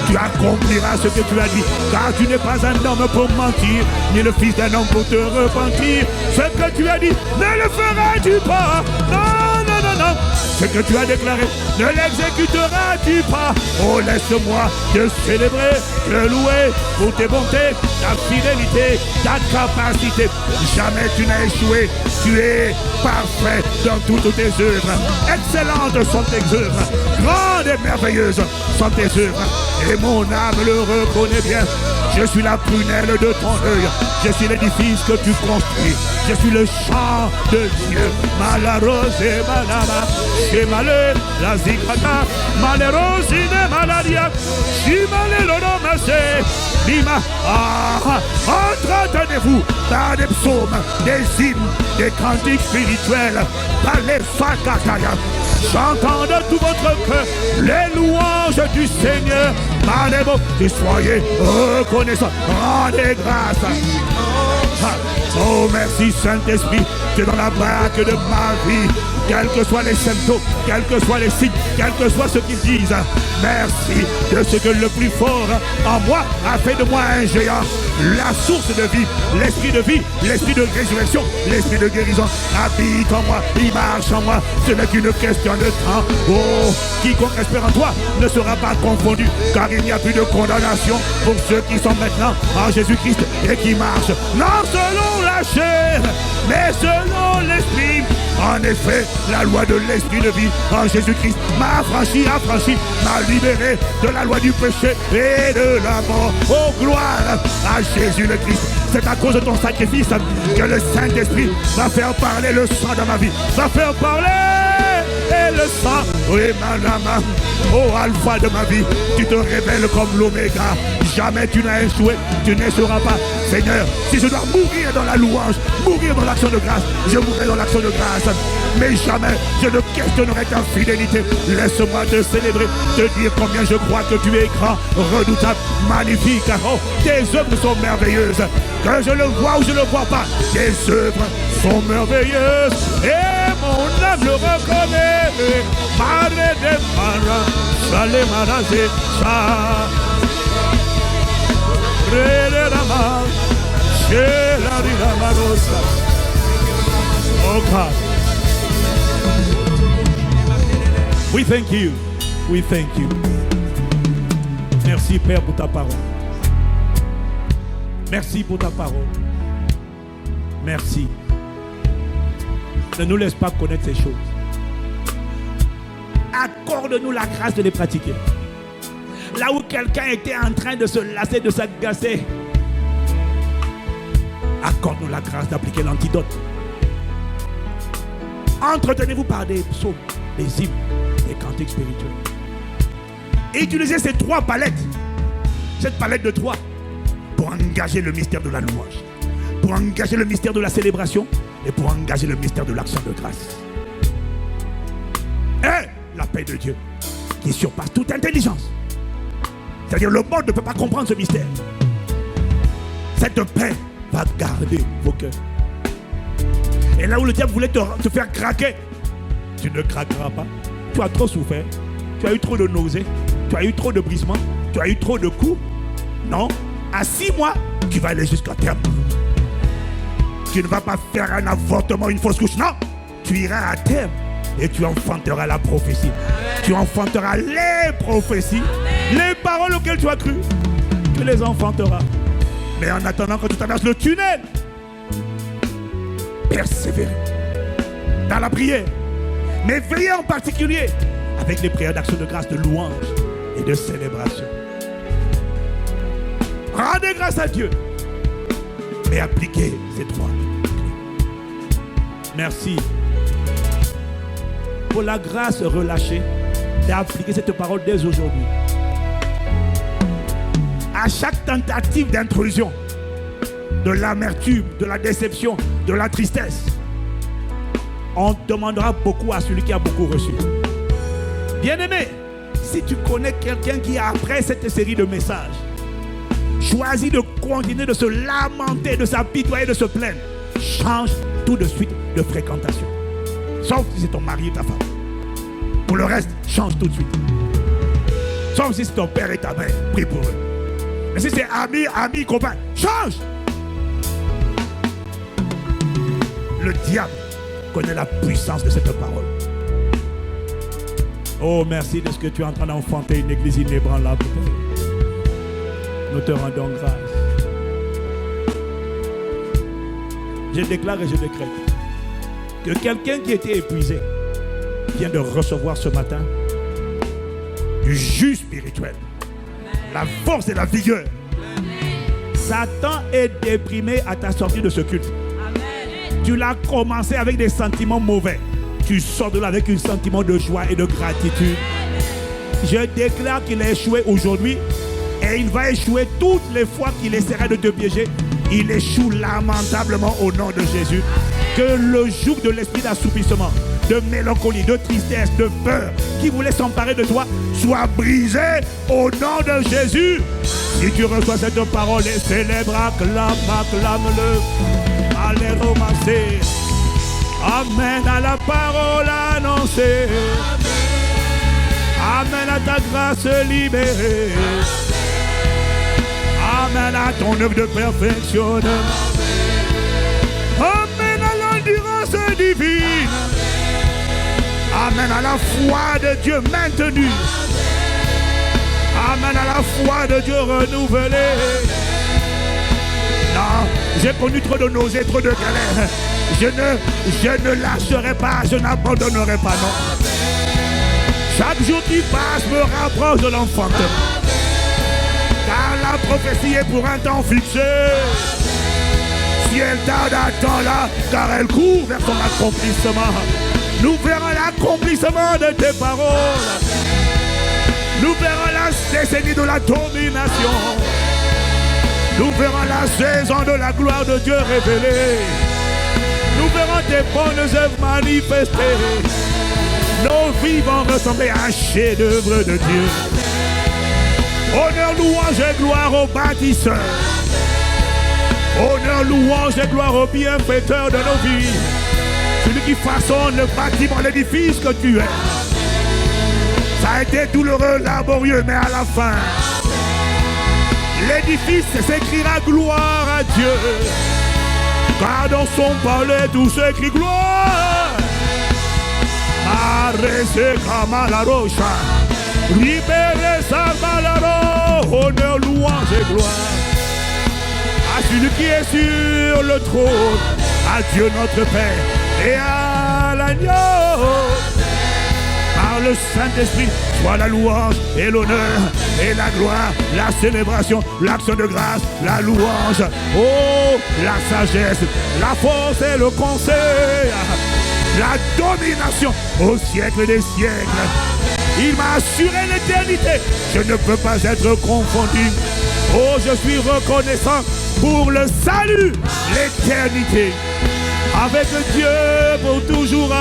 Tu accompliras ce que tu as dit, car tu n'es pas un homme pour mentir, ni le fils d'un homme pour te repentir. Ce que tu as dit, ne le feras-tu pas? Non, non, non, non. Ce que tu as déclaré, ne l'exécuteras-tu pas? Oh, laisse-moi te célébrer, te louer pour tes bontés, ta fidélité, ta capacité. Jamais tu n'as échoué. Tu es parfait dans toutes tes œuvres. Excellentes sont tes œuvres. Grandes et merveilleuses sont tes œuvres. Et mon âme le reconnaît bien. Je suis la prunelle de ton œil. Je suis l'édifice que tu construis. Je suis le champ de Dieu. Malarose et malama. Chez malé, la zikata. Malerosine malaria. Chimale l'onomase. Lima. Ah, entretenez-vous par des psaumes, des hymnes, des cantiques spirituels. Par les fakataya. Chantant de tout votre cœur les louanges du Seigneur. Parlez-vous et soyez reconnaissants. Rendez grâce. Oh, merci Saint-Esprit, tu es dans la barque de ma vie. Quels que soient les symptômes, quels que soient les signes, quels que soient ce qu'ils disent. Merci de ce que le plus fort en moi a fait de moi un géant. La source de vie, l'esprit de résurrection, l'esprit de guérison habite en moi, il marche en moi. Ce n'est qu'une question de temps. Oh, quiconque espère en toi ne sera pas confondu, car il n'y a plus de condamnation pour ceux qui sont maintenant en Jésus-Christ et qui marchent, non selon la chair, mais selon l'esprit. En effet, la loi de l'esprit de vie en Jésus-Christ m'a affranchi, m'a libéré de la loi du péché et de la mort. Oh, gloire à Jésus le Christ. C'est à cause de ton sacrifice que le Saint-Esprit va faire parler le sang dans ma vie, va faire parler et le sang. Oui, madame, oh alpha de ma vie, tu te révèles comme l'oméga. Jamais tu n'as échoué, tu n'échoueras pas. Seigneur, si je dois mourir dans la louange, mourir dans l'action de grâce, je mourrai dans l'action de grâce. Mais jamais je ne questionnerai ta fidélité. Laisse-moi te célébrer, te dire combien je crois que tu es grand, redoutable, magnifique. Oh, tes œuvres sont merveilleuses. Que je le vois ou je ne le vois pas, tes œuvres sont merveilleuses. Et mon âme le reconnaît. Mare de para, sale marase, sa. Oh God. We thank you. We thank you. Merci Père pour ta parole. Merci pour ta parole. Merci. Ne nous laisse pas connaître ces choses. Accorde-nous la grâce de les pratiquer. Là où quelqu'un était en train de se lasser, de s'agacer, accorde-nous la grâce d'appliquer l'antidote. Entretenez-vous par des psaumes, des hymnes, des cantiques spirituels. Et utilisez ces 3 palettes, cette palette de 3, pour engager le mystère de la louange, pour engager le mystère de la célébration et pour engager le mystère de l'action de grâce. Et la paix de Dieu qui surpasse toute intelligence. C'est-à-dire le monde ne peut pas comprendre ce mystère. Cette paix va garder vos cœurs. Et là où le diable voulait te faire craquer, tu ne craqueras pas. Tu as trop souffert. Tu as eu trop de nausées. Tu as eu trop de brisements. Tu as eu trop de coups. Non. À 6 mois, tu vas aller jusqu'à terme. Tu ne vas pas faire un avortement, une fausse couche. Non. Tu iras à terme. Et tu enfanteras la prophétie. Tu enfanteras les prophéties. Les paroles auxquelles tu as cru. Tu les enfanteras. Mais en attendant que tu traverses le tunnel, persévérer dans la prière, mais veillez en particulier avec les prières d'action de grâce, de louange et de célébration. Rendez grâce à Dieu, mais appliquez ces 3 clés. Merci pour la grâce relâchée d'appliquer cette parole dès aujourd'hui. À chaque tentative d'intrusion, de l'amertume, de la déception, de la tristesse, on demandera beaucoup à celui qui a beaucoup reçu. Bien-aimé, si tu connais quelqu'un qui, après cette série de messages, choisit de continuer de se lamenter, de s'apitoyer, de se plaindre, change tout de suite de fréquentation. Sauf si c'est ton mari et ta femme. Pour le reste, change tout de suite. Sauf si c'est ton père et ta mère, prie pour eux. Mais si c'est ami, copain, change. Le diable connaît la puissance de cette parole. Oh, merci de ce que tu es en train d'enfanter une église inébranlable. Nous te rendons grâce. Je déclare et je décrète que quelqu'un qui était épuisé vient de recevoir ce matin du jus spirituel, la force et la vigueur. Satan est déprimé à ta sortie de ce culte. Tu l'as commencé avec des sentiments mauvais. Tu sors de là avec un sentiment de joie et de gratitude. Je déclare qu'il a échoué aujourd'hui et il va échouer toutes les fois qu'il essaiera de te piéger. Il échoue lamentablement au nom de Jésus. Que le joug de l'esprit d'assoupissement, de mélancolie, de tristesse, de peur qui voulait s'emparer de toi soit brisé au nom de Jésus. Si tu reçois cette parole et célèbre, acclame-le. Allez romancer. Amen à la parole annoncée. Amen à ta grâce libérée. Amen à ton œuvre de perfectionnement. Amen à l'endurance divine. Amen à la foi de Dieu maintenue. Amen à la foi de Dieu renouvelée. Non, j'ai connu trop de nausées, trop de galères. Je ne lâcherai pas, je n'abandonnerai pas, non. Chaque jour qui passe me rapproche de l'enfantement. Car la prophétie est pour un temps fixé. Si elle tarde, attends-la, car elle court vers son accomplissement. Nous verrons l'accomplissement de tes paroles. Nous verrons la décennie de la domination. Nous verrons la saison de la gloire de Dieu révélée. Nous verrons tes bonnes œuvres manifestées. Nos vies vont ressembler à un chef-d'œuvre de Dieu. Honneur, louange et gloire au bâtisseur. Honneur, louange et gloire au bienfaiteur de nos vies. Celui qui façonne le bâtiment, l'édifice que tu es. Ça a été douloureux, laborieux, mais à la fin, L'édifice s'écrira gloire à Dieu. Car dans son palais tout s'écrit gloire. Arrêtez comme à la roche. Libérez sa malaro. Honneur, louange et gloire à celui qui est sur le trône, à Dieu notre Père et à l'agneau. Par le Saint-Esprit, soit la louange et l'honneur et la gloire, la célébration, l'action de grâce, la louange, oh, la sagesse, la force et le conseil, la domination au siècle des siècles. Il m'a assuré l'éternité, je ne peux pas être confondu. Oh, je suis reconnaissant pour le salut, l'éternité, avec Dieu pour toujours.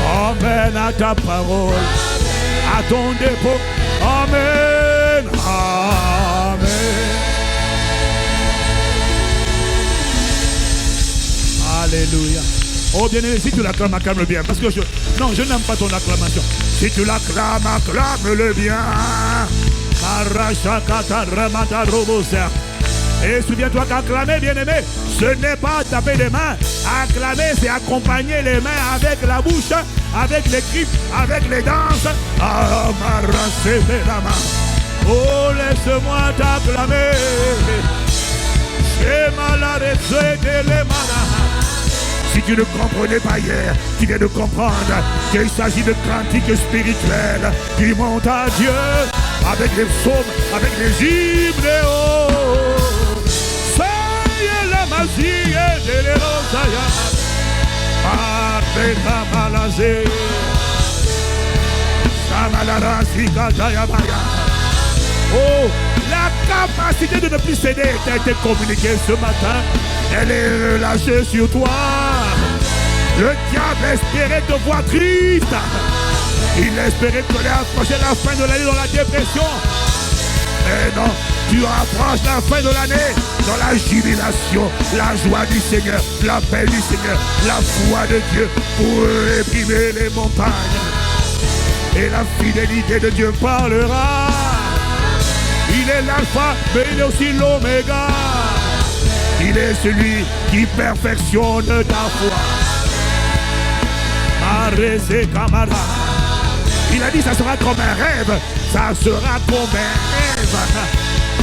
Amen à ta parole, à ton dépôt. Amen, amen. Alléluia. Oh bien-aimé, si tu l'acclames, acclame-le bien. Parce que je n'aime pas ton acclamation. Si tu l'acclames, acclame-le bien. Et souviens-toi qu'acclamer, bien-aimé, ce n'est pas taper les mains. Acclamer, c'est accompagner les mains avec la bouche, avec les cris, avec les danses. Oh, laisse-moi t'acclamer. Si tu ne comprenais pas hier, tu viens de comprendre qu'il s'agit de cantiques spirituels qui montent à Dieu avec les psaumes, avec les hymnes. Oh, soyez la magie de l'Erosaya. Parfeta malazé. Samalarasi katayabaya. Oh, la capacité de ne plus céder t'a été communiquée ce matin. Elle est relâchée sur toi. Le diable espérait te voir triste. Il espérait te approcher la fin de l'année dans la dépression. Mais non, tu approches la fin de l'année dans la jubilation, la joie du Seigneur, la paix du Seigneur, la foi de Dieu pour réprimer les montagnes. Et la fidélité de Dieu parlera. Il est l'alpha, mais il est aussi l'oméga. Il est celui qui perfectionne ta foi. Arrêtez, camarade. Il a dit ça sera comme un rêve. Ça sera comme un rêve.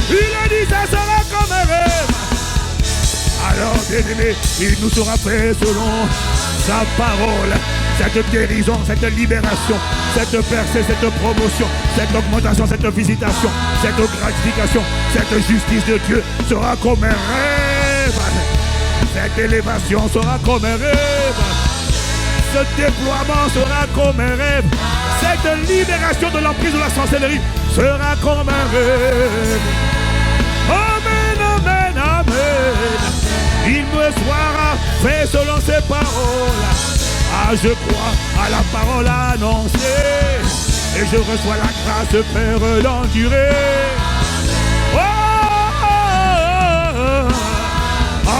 Il a dit ça sera comme un rêve. Alors, bien-aimé, il nous sera fait selon sa parole. Cette guérison, cette libération, cette percée, cette promotion, cette augmentation, cette visitation, cette gratification, cette justice de Dieu sera comme un rêve. Cette élévation sera comme un rêve. Ce déploiement sera comme un rêve. Cette libération de l'emprise de la sorcellerie sera comme un rêve. Amen, amen, amen. Il me sera fait selon ses paroles. Ah, je crois à la parole annoncée et je reçois la grâce de faire l'endurer. Oh, oh, oh, oh.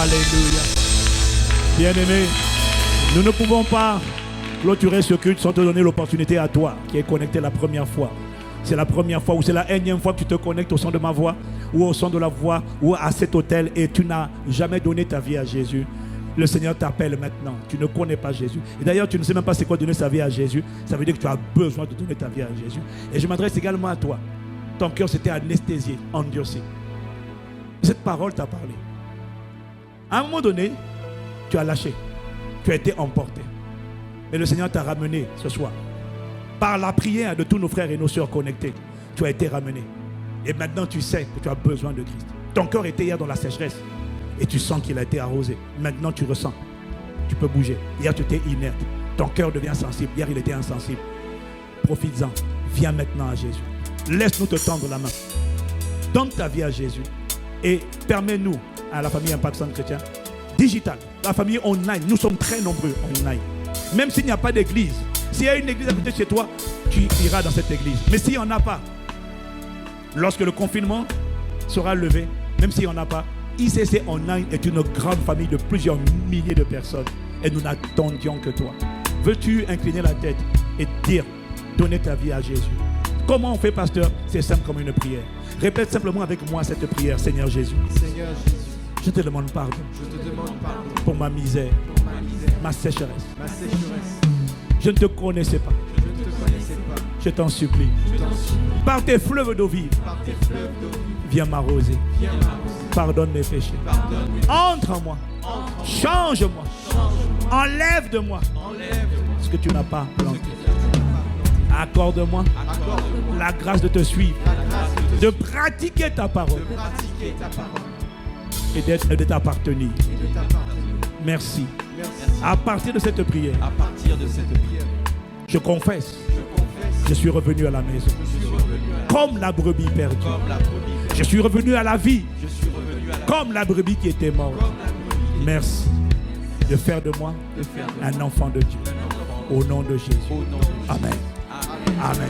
Alléluia. Bien-aimés, nous ne pouvons pas clôturer ce culte sans te donner l'opportunité à toi qui est connecté la première fois. C'est la première fois ou c'est la énième fois que tu te connectes au son de ma voix ou au son de la voix ou à cet hôtel et tu n'as jamais donné ta vie à Jésus. Le Seigneur t'appelle maintenant. Tu ne connais pas Jésus. Et d'ailleurs, tu ne sais même pas c'est quoi donner sa vie à Jésus. Ça veut dire que tu as besoin de donner ta vie à Jésus. Et je m'adresse également à toi. Ton cœur s'était anesthésié, endurci. Cette parole t'a parlé. À un moment donné, tu as lâché. Tu as été emporté. Mais le Seigneur t'a ramené ce soir. Par la prière de tous nos frères et nos sœurs connectés, tu as été ramené. Et maintenant, tu sais que tu as besoin de Christ. Ton cœur était hier dans la sécheresse. Et tu sens qu'il a été arrosé. Maintenant, tu ressens. Tu peux bouger. Hier, tu étais inerte. Ton cœur devient sensible. Hier, il était insensible. Profites-en. Viens maintenant à Jésus. Laisse-nous te tendre la main. Donne ta vie à Jésus. Et permets-nous, à la famille Impact Centre Chrétien, digital, la famille online, nous sommes très nombreux online. Même s'il n'y a pas d'église, s'il y a une église à côté de chez toi, tu iras dans cette église. Mais s'il n'y en a pas, lorsque le confinement sera levé, même s'il n'y en a pas, ICC Online est une grande famille de plusieurs milliers de personnes et nous n'attendions que toi. Veux-tu incliner la tête et dire, donner ta vie à Jésus? Comment on fait, pasteur? C'est simple comme une prière. Répète simplement avec moi cette prière. Seigneur Jésus, Seigneur Jésus, je te demande pardon je te demande pardon pour ma misère, pour ma misère, ma sécheresse. ma sécheresse. Je ne te connaissais pas. Je ne te connaissais pas. Je t'en supplie. Je t'en supplie, Par tes fleuves d'eau vive, par tes fleuves d'eau vive, viens m'arroser. viens m'arroser. Pardonne mes péchés. Pardonne mes Entre en moi. Change-moi. Enlève de moi enlève-moi ce que tu n'as pas ce planté. que tu n'as pas. Accorde-moi Accorde-moi la grâce de te suivre, la grâce de pratiquer ta parole de pratiquer ta parole et de t'appartenir. et de t'appartenir. Merci. Merci. À partir de cette prière, À partir de cette prière, je confesse, je confesse, je suis revenu à la maison. je suis revenu à la Comme la brebis perdue. comme la brebis. Je suis revenu à la vie, Je suis revenu à la comme la brebis qui était morte. comme la brebis. Merci de faire de moi De faire de un enfant de Dieu. un enfant Au nom de Jésus. au nom de Jésus. Amen. Amen. Amen.